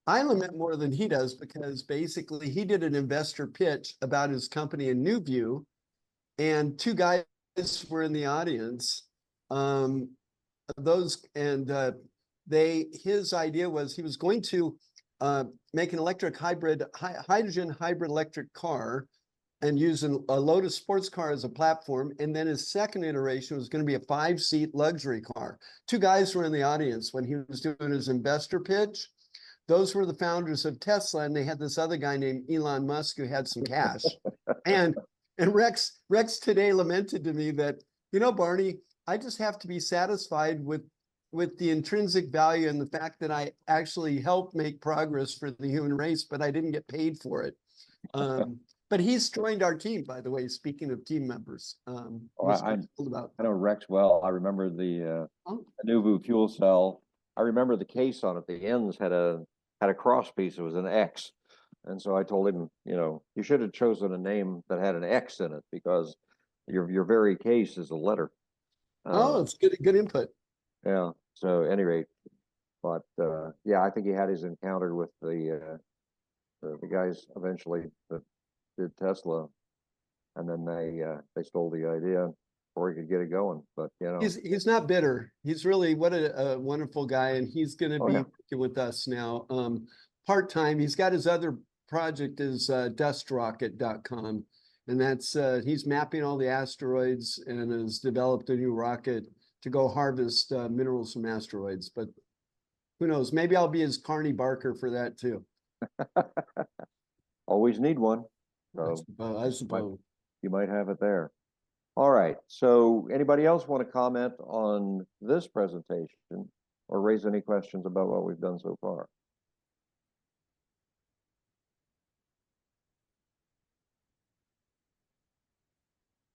I lament more than he does, because basically he did an investor pitch about his company in New View, and two guys were in the audience. His idea was he was going to make an hydrogen hybrid electric car and use a Lotus sports car as a platform. And then his second iteration was going to be a 5-seat luxury car. Two guys were in the audience when he was doing his investor pitch. Those were the founders of Tesla, and they had this other guy named Elon Musk who had some cash. and Rex today lamented to me that, Barney, I just have to be satisfied with the intrinsic value and the fact that I actually helped make progress for the human race, but I didn't get paid for it. But he's joined our team, by the way, speaking of team members. I know Rex well. I remember the Nuvu fuel cell. I remember the case on it. The ends had a cross piece. It was an X. And so I told him, you should have chosen a name that had an X in it, because your very case is a letter. It's good input. Yeah. So at any rate, but I think he had his encounter with the guys eventually that did Tesla, and then they stole the idea before he could get it going. But he's not bitter. He's really what a wonderful guy, and he's going to be working with us now part-time. He's got his other project is DustRocket.com, and that's he's mapping all the asteroids and has developed a new rocket to go harvest minerals from asteroids. But Who knows? Maybe I'll be his Carney Barker for that too. Always need one. I So suppose. you might have it there. All right. So anybody else want to comment on this presentation or raise any questions about what we've done so far?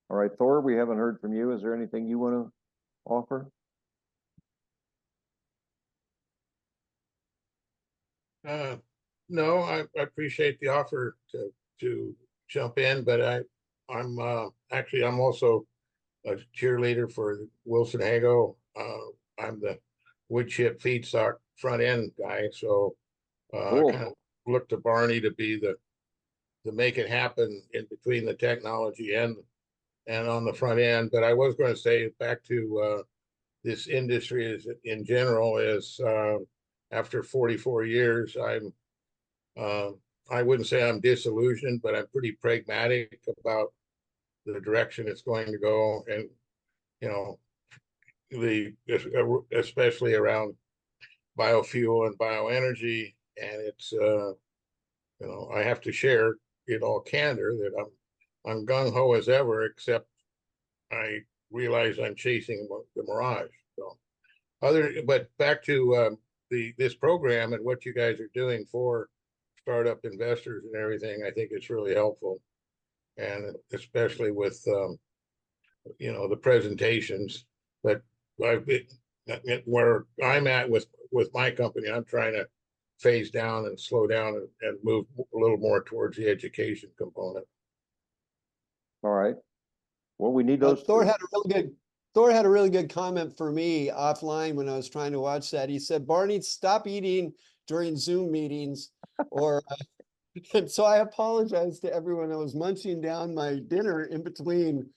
All right, Thor, we haven't heard from you. Is there anything you want to offer? No, I appreciate the offer to jump in, but I'm actually I'm also a cheerleader for Wilson Hago. I'm the wood chip feedstock front end guy, so Cool. I kind of look to Barney to be the to make it happen in between the technology and on the front end. But I was going to say back to this industry is in general is after 44 years, I wouldn't say I'm disillusioned, but I'm pretty pragmatic about the direction it's going to go, and you know, especially around biofuel and bioenergy, and it's I have to share in all candor that I'm gung ho as ever, except I realize I'm chasing the mirage. So but back to this program and what you guys are doing for startup investors and everything, I think it's really helpful, and especially with the presentations. But I've been where I'm at with my company, I'm trying to phase down and slow down and move a little more towards the education component. All right. Well, we need those. Thor had a really good comment for me offline when I was trying to watch that. He said, Barney, stop eating during Zoom meetings, or and so I apologize to everyone. I was munching down my dinner in between.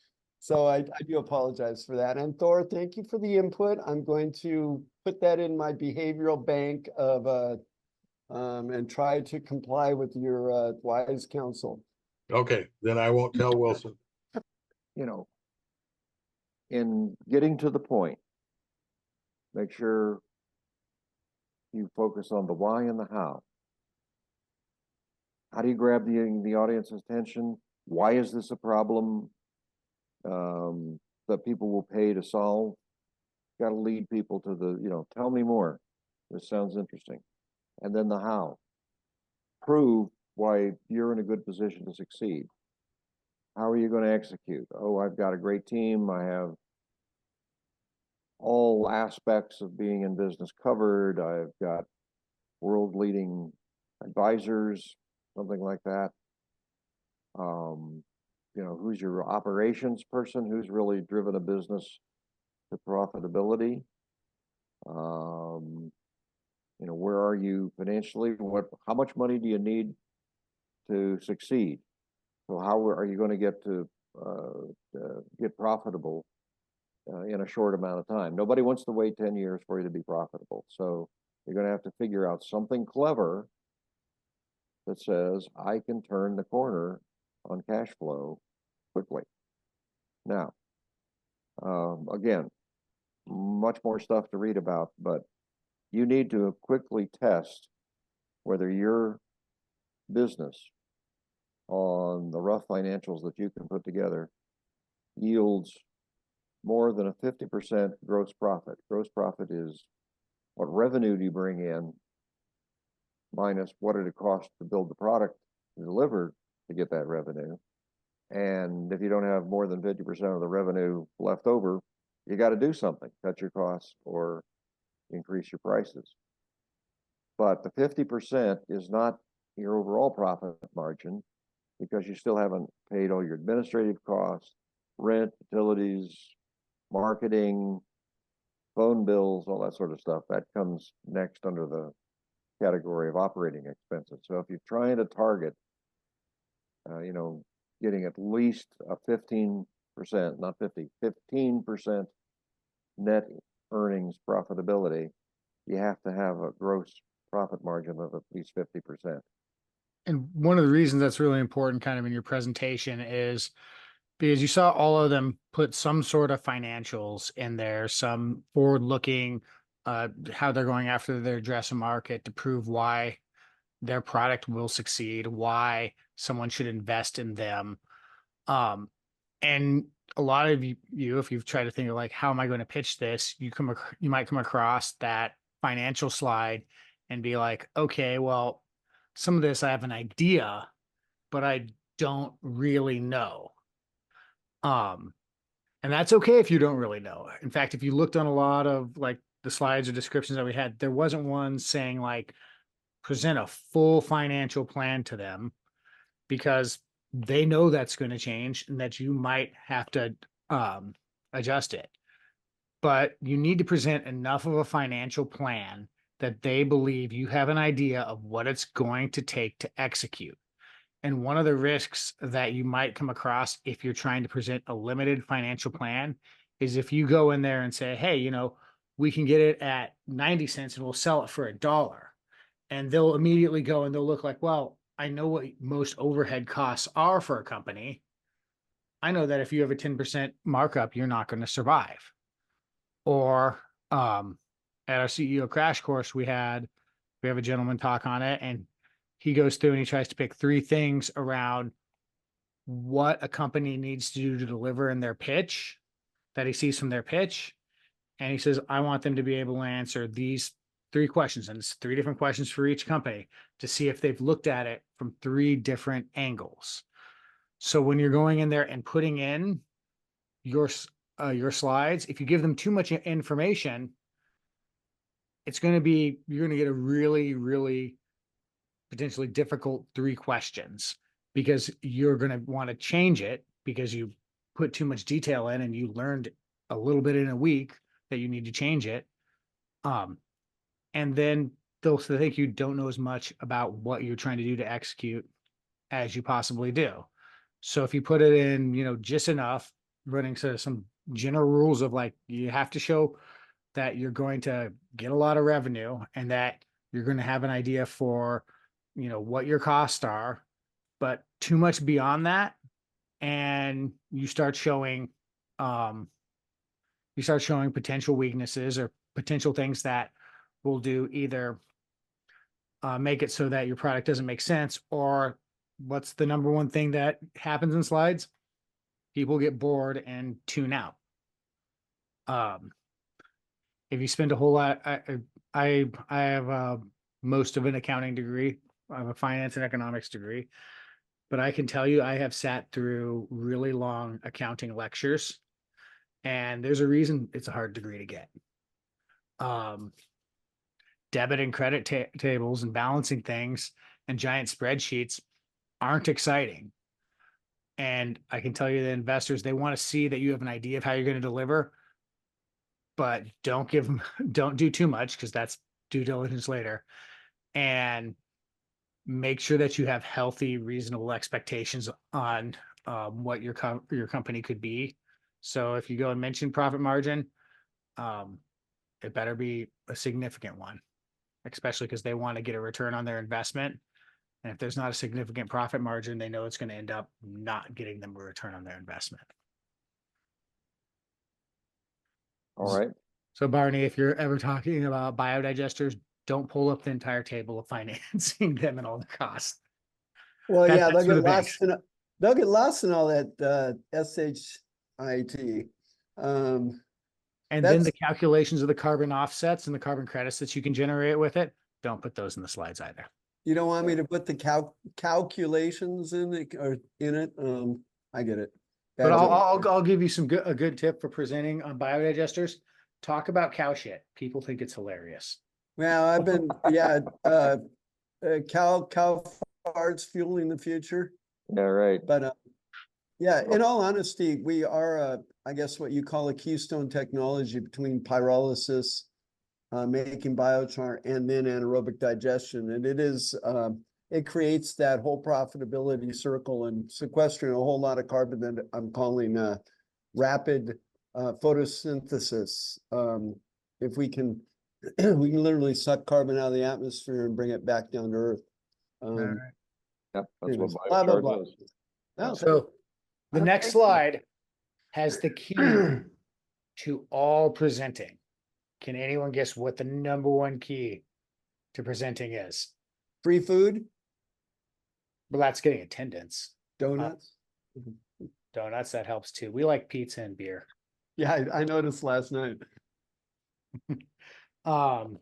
So I do apologize for that. And Thor, thank you for the input. I'm going to put that in my behavioral bank of and try to comply with your wise counsel. Okay, then I won't tell Wilson. In getting to the point, make sure you focus on the why and the how. How do you grab the audience's attention? Why is this a problem that people will pay to solve? Got to lead people to the, tell me more. This sounds interesting. And then the how. Prove why you're in a good position to succeed. How are you going to execute? Oh, I've got a great team. I have all aspects of being in business covered. I've got world-leading advisors, something like that. Who's your operations person? Who's really driven a business to profitability? Where are you financially? How much money do you need to succeed? So how are you going to get profitable in a short amount of time? Nobody wants to wait 10 years for you to be profitable. So you're going to have to figure out something clever that says, I can turn the corner on cash flow quickly. Now, again, much more stuff to read about, but you need to quickly test whether your business on the rough financials that you can put together yields more than a 50% gross profit. Gross profit is what revenue do you bring in minus what did it cost to build the product to deliver to get that revenue. And if you don't have more than 50% of the revenue left over, you got to do something, cut your costs or increase your prices. But the 50% is not your overall profit margin, because you still haven't paid all your administrative costs, rent, utilities, marketing, phone bills, all that sort of stuff. That comes next under the category of operating expenses. So if you're trying to target, getting at least a 15%, not 50, 15% net earnings profitability, you have to have a gross profit margin of at least 50%. And one of the reasons that's really important kind of in your presentation is because you saw all of them put some sort of financials in there, some forward-looking how they're going after their addressable market to prove why their product will succeed, why someone should invest in them. And a lot of you, if you've tried to think of like, how am I going to pitch this? You might come across that financial slide and be like, okay, well, some of this I have an idea, but I don't really know. And that's okay if you don't really know. In fact, if you looked on a lot of like the slides or descriptions that we had, there wasn't one saying like present a full financial plan to them, because they know that's going to change and that you might have to adjust it. But you need to present enough of a financial plan that they believe you have an idea of what it's going to take to execute. And one of the risks that you might come across if you're trying to present a limited financial plan is if you go in there and say, hey, you know, we can get it at 90 cents and we'll sell it for $1. And they'll immediately go and they'll look like, well, I know what most overhead costs are for a company. I know that if you have a 10% markup, you're not going to survive. Or at our CEO crash course, we have a gentleman talk on it, and he goes through and he tries to pick 3 things around what a company needs to do to deliver in their pitch that he sees from their pitch. And he says, I want them to be able to answer these 3 questions. And it's 3 different questions for each company to see if they've looked at it from 3 different angles. So when you're going in there and putting in your slides, if you give them too much information, you're going to get a really, really potentially difficult 3 questions, because you're going to want to change it because you put too much detail in and you learned a little bit in a week that you need to change it. And then they'll think you don't know as much about what you're trying to do to execute as you possibly do. So if you put it in, you know, just enough, running some general rules of like, you have to show that you're going to get a lot of revenue and that you're going to have an idea for, you know, what your costs are, but too much beyond that. And you start showing potential weaknesses or potential things that will do either make it so that your product doesn't make sense, or what's the number one thing that happens in slides? People get bored and tune out. If you spend a whole lot, I have most of an accounting degree. I have a finance and economics degree, but I can tell you I have sat through really long accounting lectures, and there's a reason it's a hard degree to get. Debit and credit tables and balancing things and giant spreadsheets aren't exciting. And I can tell you that investors, they want to see that you have an idea of how you're going to deliver, but don't do too much, because that's due diligence later. And make sure that you have healthy, reasonable expectations on what your company could be. So if you go and mention profit margin, it better be a significant one, especially because they want to get a return on their investment. And if there's not a significant profit margin, they know it's going to end up not getting them a return on their investment. All right. So Barney, if you're ever talking about biodigesters, don't pull up the entire table of financing them and all the costs. Well, yeah, That's they'll for the get lost in all that SHIT. And then the calculations of the carbon offsets and the carbon credits that you can generate with it, don't put those in the slides either. You don't want me to put the calculations in it or in it? I get it. But I'll give you a good tip for presenting on biodigesters. Talk about cow shit. People think it's hilarious. Well, I've been cow farts fueling the future. Yeah, right. But yeah, in all honesty, we are I guess what you call a keystone technology between pyrolysis, making biochar, and then anaerobic digestion. And it creates that whole profitability circle and sequestering a whole lot of carbon that I'm calling rapid photosynthesis. If we can literally suck carbon out of the atmosphere and bring it back down to Earth. Yep, that's anyways, what blah, blah, biochar blah. does. Oh, So the next slide has the key to all presenting. Can anyone guess what the number one key to presenting is? Free food, Well, that's getting attendance. donuts. Donuts, that helps too. We like pizza and beer. Yeah, I noticed last night. Number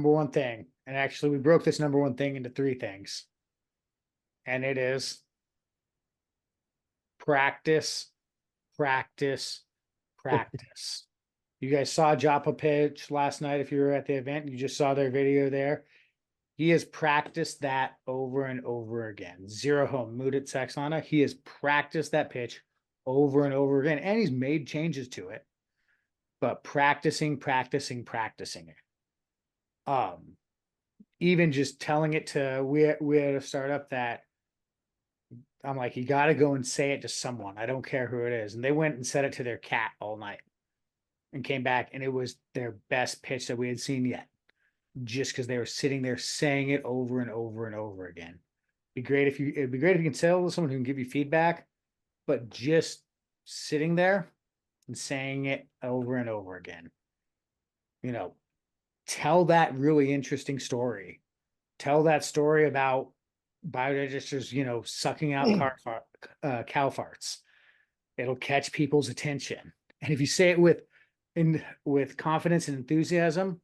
one thing, and actually we broke this number one thing into 3 things. And it is practice, practice, practice. You guys saw Joppa pitch last night. If you were at the event, you just saw their video there. He has practiced that over and over again. Zero home, Mudit Saxana. He has practiced that pitch over and over again, and he's made changes to it. But practicing it. Even just telling it to we had a startup that I'm like, you got to go and say it to someone. I don't care who it is. And they went and said it to their cat all night and came back, and it was their best pitch that we had seen yet. Just because they were sitting there saying it over and over and over again. It'd be great if you can tell someone who can give you feedback, but just sitting there and saying it over and over again. Tell that really interesting story. Tell that story about biodigesters, sucking out cow farts. It'll catch people's attention. And if you say it with confidence and enthusiasm,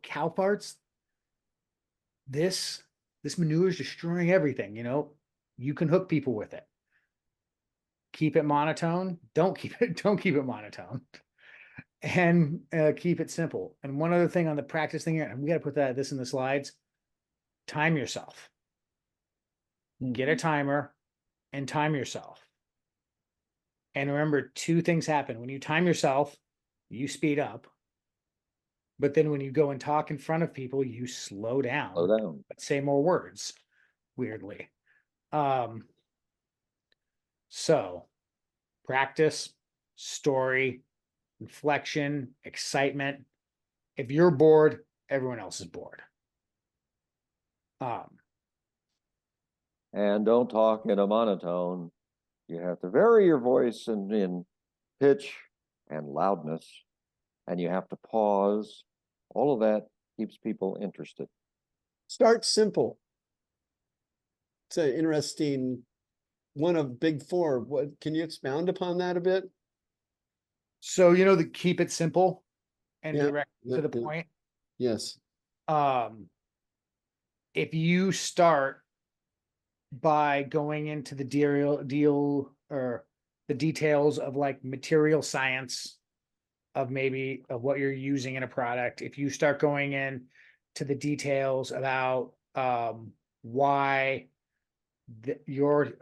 cow farts, this manure is destroying everything. You can hook people with it. Keep it monotone. Don't keep it monotone. And keep it simple. And one other thing on the practice thing here, and we got to put this in the slides. Time yourself. Get a timer and time yourself. And remember, 2 things happen. When you time yourself, you speed up. But then when you go and talk in front of people, you slow down. But say more words, weirdly. So practice, story, inflection, excitement. If you're bored, everyone else is bored. And don't talk in a monotone. You have to vary your voice in pitch and loudness, and you have to pause. All of that keeps people interested. Start simple. It's an interesting one of big 4. What can you expound upon that a bit? So the keep it simple and direct to the point. Yes. If you start by going into the deal or the details of like material science of what you're using in a product, if you start going in to the details about why your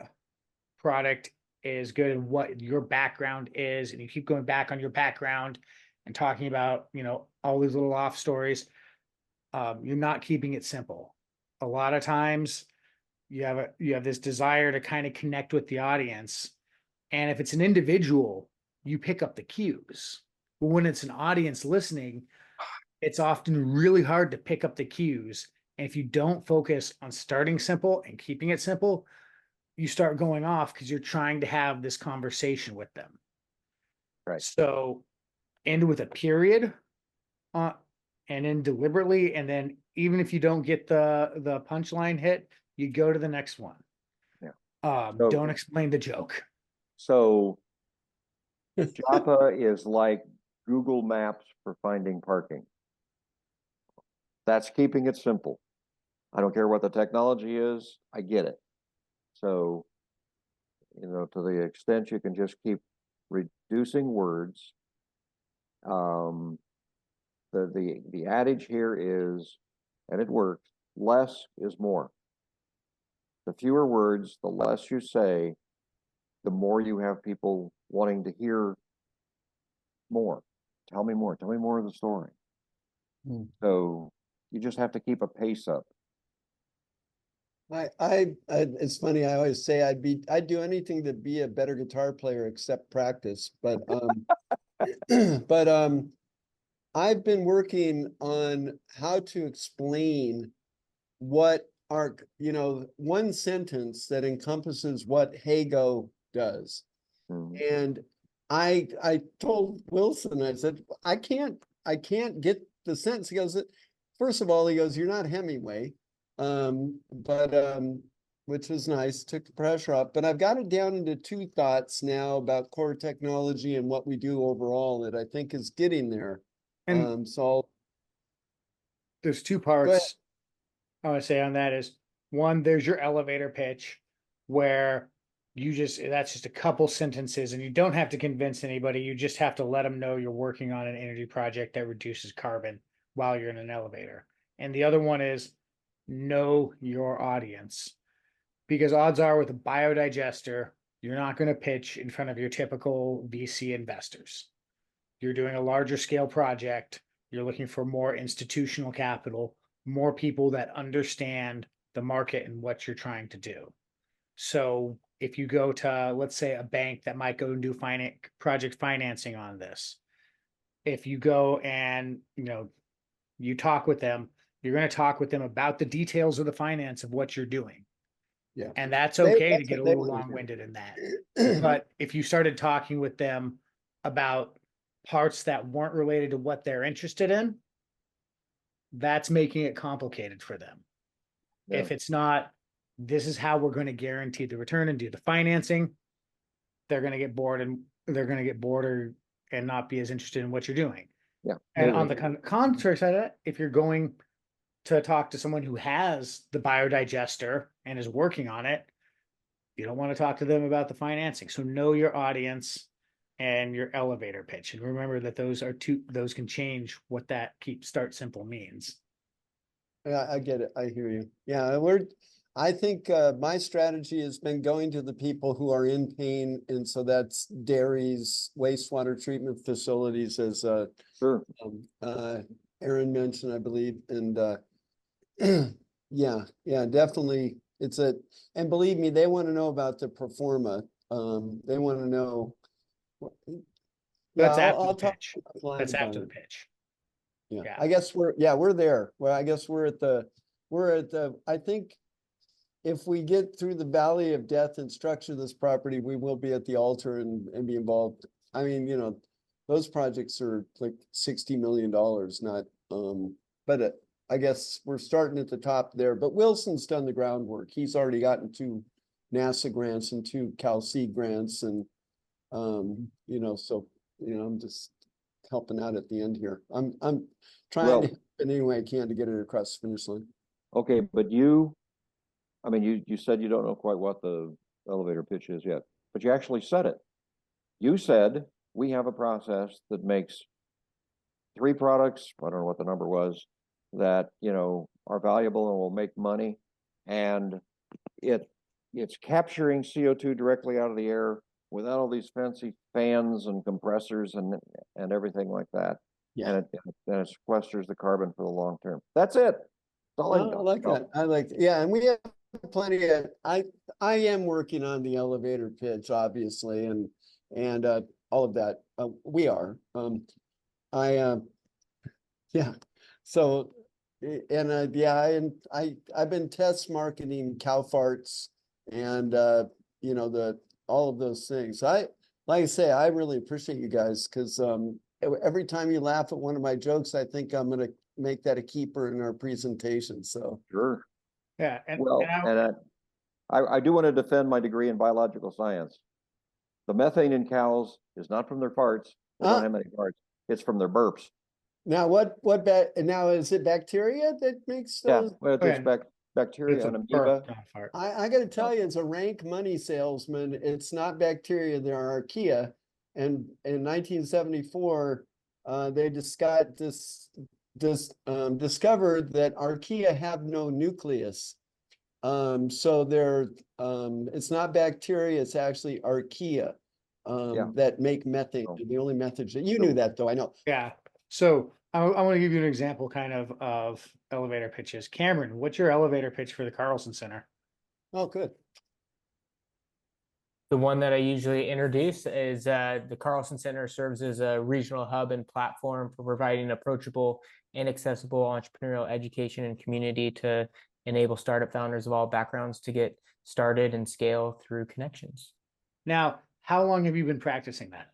product is good and what your background is, and you keep going back on your background and talking about all these little off stories, you're not keeping it simple. A lot of times you have this desire to kind of connect with the audience, and if it's an individual, you pick up the cues. But when it's an audience listening, it's often really hard to pick up the cues. And if you don't focus on starting simple and keeping it simple, you start going off because you're trying to have this conversation with them. Right. So end with a period, and end deliberately. And then even if you don't get the punchline hit, you go to the next one. Yeah. Don't explain the joke. So Joppa is like Google Maps for finding parking. That's keeping it simple. I don't care what the technology is. I get it. So, to the extent you can just keep reducing words. The adage here is, and it works, less is more. The fewer words, the less you say, the more you have people wanting to hear more. Tell me more. Tell me more of the story. So you just have to keep a pace up. It's funny. I always say I'd do anything to be a better guitar player except practice. But I've been working on how to explain what our one sentence that encompasses what Hago does. And I told Wilson, I said, I can't get the sense. He goes, first of all, he goes, you're not Hemingway. Which was nice, took the pressure off. But I've got it down into two thoughts now about core technology and what we do overall that I think is getting there. And So there's two ahead. parts I want to say on that is one, there's your elevator pitch where that's just a couple sentences and you don't have to convince anybody. You just have to let them know you're working on an energy project that reduces carbon while you're in an elevator. And the other one is know your audience, because odds are with a biodigester, you're not going to pitch in front of your typical VC investors. You're doing a larger scale project. You're looking for more institutional capital, more people that understand the market and what you're trying to do. So if you go to, let's say, a bank that might go and do project financing on this, if you go and you talk with them, you're going to talk with them about the details of the finance of what you're doing. Yeah. And that's okay to That's get a what they little wanna hear. long-winded in that. But if you started talking with them about parts that weren't related to what they're interested in, that's making it complicated for them. Yeah. If it's not, this is how we're going to guarantee the return and do the financing, they're going to get bored and not be as interested in what you're doing. Yeah. And on the contrary side of that, if you're going to talk to someone who has the biodigester and is working on it, you don't want to talk to them about the financing. So know your audience and your elevator pitch. And remember that those can change what that start simple means. Yeah, I get it. I hear you. Yeah, I think my strategy has been going to the people who are in pain, and so that's dairies, wastewater treatment facilities, as Sure. Aaron mentioned, I believe, and yeah, definitely. And believe me, they want to know about the performa. They want to know. That's after I'll the talk pitch. offline That's about after the it. pitch. Yeah, Yeah. I guess we're there. Well, I guess we're at the, I think if we get through the valley of death and structure this property, we will be at the altar and be involved. I mean, those projects are like $60 million, not, but I guess we're starting at the top there, but Wilson's done the groundwork. He's already gotten 2 NASA grants and 2 Cal Seed grants. And, so, I'm just helping out at the end here. I'm trying to in any way I can to get it across the finish line. Okay, but I mean, you said you don't know quite what the elevator pitch is yet, but you actually said it. You said we have a process that makes 3 products, I don't know what the number was, that, are valuable and will make money. And it's capturing CO2 directly out of the air without all these fancy fans and compressors and everything like that. Yeah. And it sequesters the carbon for the long term. That's it. That's all I know. I like that. I like, yeah. And we have plenty of, I am working on the elevator pitch, obviously, and all of that. We are, yeah. So, and I've been test marketing cow farts and, all of those things. Like I say, I really appreciate you guys, because every time you laugh at one of my jokes, I think I'm going to make that a keeper in our presentation. So Sure. Yeah. I do want to defend my degree in biological science. The methane in cows is not from their farts. They don't have many farts. It's from their burps. Now, now is it bacteria that makes those? Yeah, well, there's bacteria and amoeba. I got to tell you, as a rank money salesman, it's not bacteria. They're archaea. And in 1974, they discovered that archaea have no nucleus. So it's not bacteria, it's actually archaea that make methane. The only methods that you knew that, though, I know. Yeah. So I want to give you an example kind of elevator pitches. Cameron, what's your elevator pitch for the Carlson Center? Oh, good. The one that I usually introduce is the Carlson Center serves as a regional hub and platform for providing approachable and accessible entrepreneurial education and community to enable startup founders of all backgrounds to get started and scale through connections. Now, how long have you been practicing that?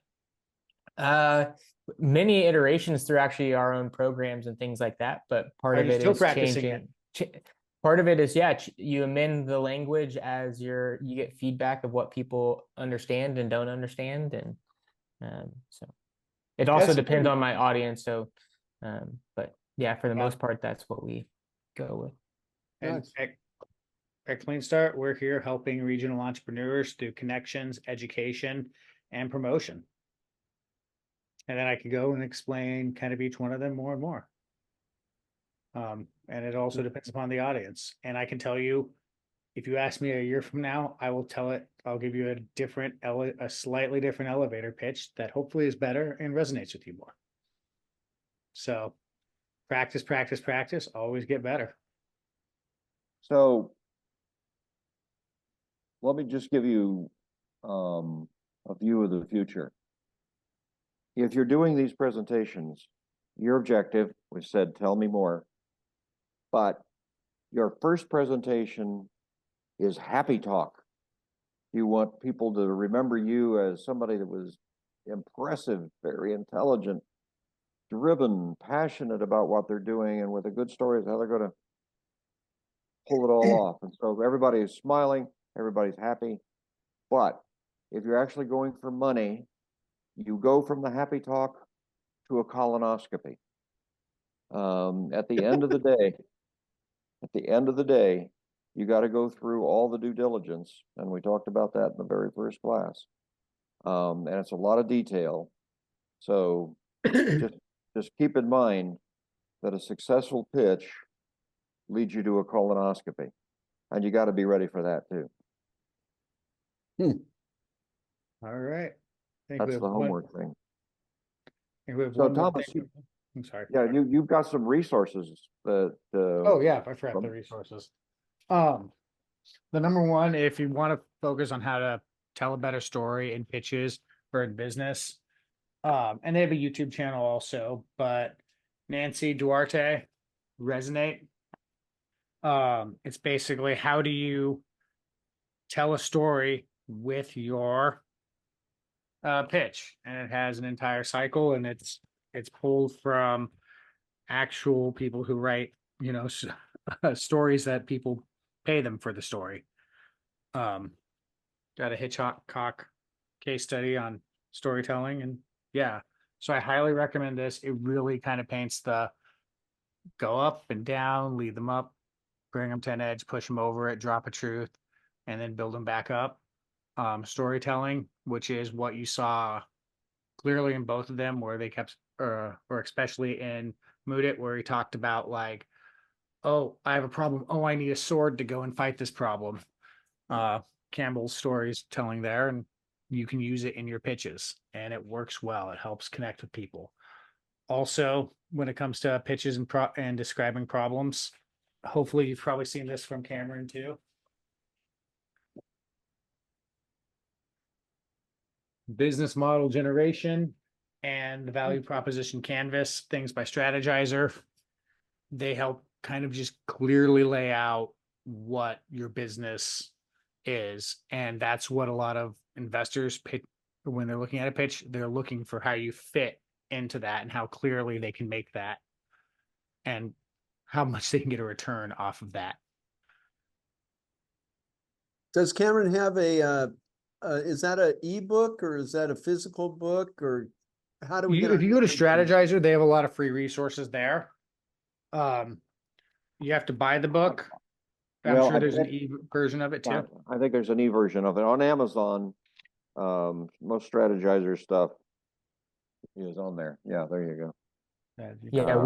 Many iterations through actually our own programs and things like that, but part Are of you it still is practicing changing. Part of it is, yeah, you amend the language as you get feedback of what people understand and don't understand, and so it also That's depends good. on my audience. So, but yeah, for the Yeah. most part, that's what we go with. And Nice. at Clean Start, we're here helping regional entrepreneurs through connections, education, and promotion. And then I could go and explain kind of each one of them more and more. And it also depends upon the audience. And I can tell you, if you ask me a year from now, I will tell it, I'll give you a slightly different elevator pitch that hopefully is better and resonates with you more. So practice, practice, practice, always get better. So let me just give you a view of the future. If you're doing these presentations, your objective, we said, tell me more, but your first presentation is happy talk. You want people to remember you as somebody that was impressive, very intelligent, driven, passionate about what they're doing, and with a good story is how they're going to pull it all off. And so everybody is smiling, everybody's happy. But if you're actually going for money, you go from the happy talk to a colonoscopy. At the end of the day, you got to go through all the due diligence, and we talked about that in the very first class. And it's a lot of detail. So just keep in mind that a successful pitch leads you to a colonoscopy, and you got to be ready for that too. All right. That's the homework thing. We have So one more Thomas, thing. I'm sorry. yeah, you've got some resources that. Oh yeah, I forgot the resources. The number one, if you want to focus on how to tell a better story in pitches or in business, and they have a YouTube channel also, but Nancy Duarte, Resonate. It's basically how do you tell a story with your pitch, and it has an entire cycle, and it's pulled from actual people who write, stories that people pay them for the story. Got a Hitchcock case study on storytelling, and yeah, so I highly recommend this. It really kind of paints the go up and down, lead them up, bring them to an edge, push them over it, drop a truth, and then build them back up. Storytelling, which is what you saw clearly in both of them, where they kept, or especially in Mood It, where he talked about like, oh, I have a problem. Oh, I need a sword to go and fight this problem. Campbell's stories telling there, and you can use it in your pitches, and it works well. It helps connect with people. Also, when it comes to pitches and describing problems, hopefully you've probably seen this from Cameron too. Business model generation and the value proposition canvas, things by Strategizer. They help kind of just clearly lay out what your business is. And that's what a lot of investors pitch when they're looking at a pitch. They're looking for how you fit into that and how clearly they can make that and how much they can get a return off of that. Does Cameron have is that an ebook or is that a physical book, or how do we get? If you go to Strategizer, they have a lot of free resources there. You have to buy the book. I'm sure there's an e-version of it too. I think there's an e-version of it on Amazon. Most Strategizer stuff is on there. Yeah, there you go. Yeah,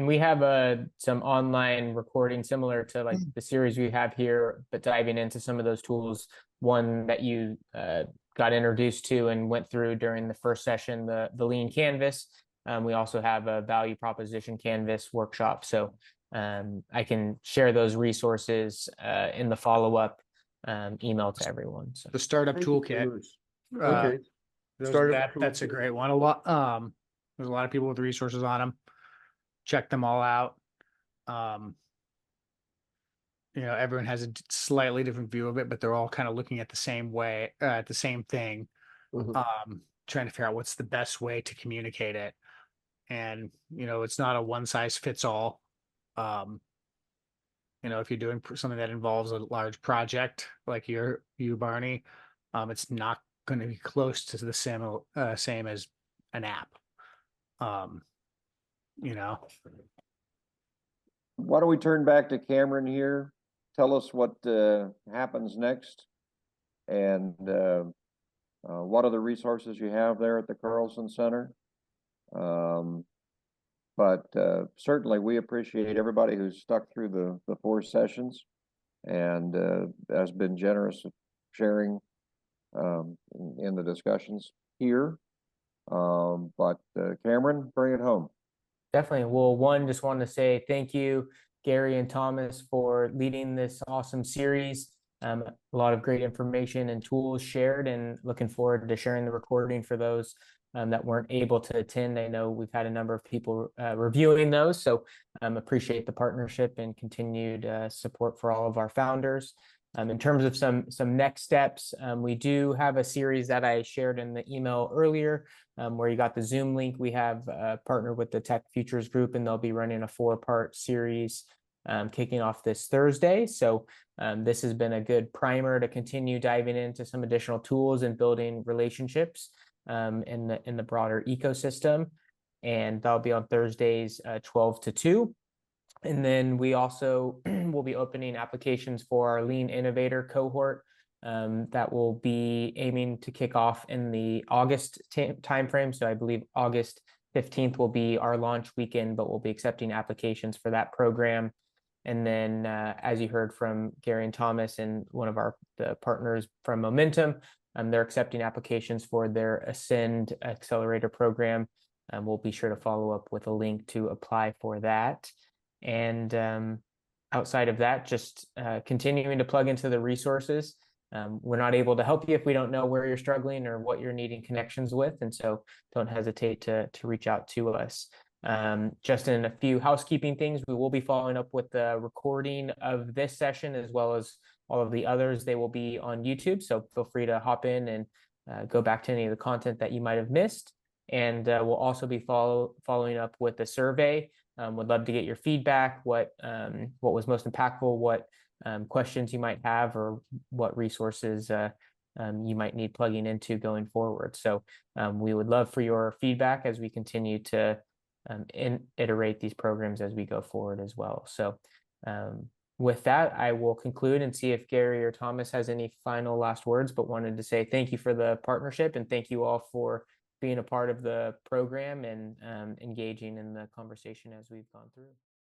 we have some online recording similar to like the series we have here, but diving into some of those tools. One that you got introduced to and went through during the first session, the Lean Canvas. We also have a value proposition canvas workshop. So I can share those resources in the follow-up email to everyone. So the startup toolkit. Okay. That's a great one. There's a lot of people with resources on them. Check them all out. Everyone has a slightly different view of it, but they're all kind of looking at the same way, at the same thing. trying to figure out what's the best way to communicate it. And, it's not a one size fits all. If you're doing something that involves a large project like you, Barney, it's not going to be close to the same as an app. You know, Why don't we turn back to Cameron here? Tell us what happens next, and what are the resources you have there at the Carlson Center. But certainly we appreciate everybody who's stuck through the 4 sessions and has been generous of sharing in the discussions here. But Cameron, bring it home. Definitely. Well, one, just want to say thank you, Gary and Thomas, for leading this awesome series. A lot of great information and tools shared, and looking forward to sharing the recording for those that weren't able to attend. I know we've had a number of people reviewing those, so appreciate the partnership and continued support for all of our founders. In terms of some next steps, we do have a series that I shared in the email earlier, where you got the Zoom link. We have partnered with the Tech Futures Group, and they'll be running a 4-part series kicking off this Thursday. So this has been a good primer to continue diving into some additional tools and building relationships in the broader ecosystem. And that'll be on Thursdays 12 to 2. And then we also will be opening applications for our Lean Innovator cohort that will be aiming to kick off in the August timeframe. So I believe August 15th will be our launch weekend, but we'll be accepting applications for that program. And then, as you heard from Gary and Thomas and one of the partners from Momentum, they're accepting applications for their Ascend Accelerator program. We'll be sure to follow up with a link to apply for that. And outside of that, just continuing to plug into the resources. We're not able to help you if we don't know where you're struggling or what you're needing connections with. And so don't hesitate to reach out to us. Just in a few housekeeping things, we will be following up with the recording of this session as well as all of the others. They will be on YouTube, so feel free to hop in and go back to any of the content that you might have missed. And we'll also be following up with a survey. Would love to get your feedback, what was most impactful, what questions you might have, or what resources you might need plugging into going forward. So we would love for your feedback as we continue to iterate these programs as we go forward as well. So with that, I will conclude and see if Gary or Thomas has any final last words, but wanted to say thank you for the partnership and thank you all for being a part of the program and engaging in the conversation as we've gone through.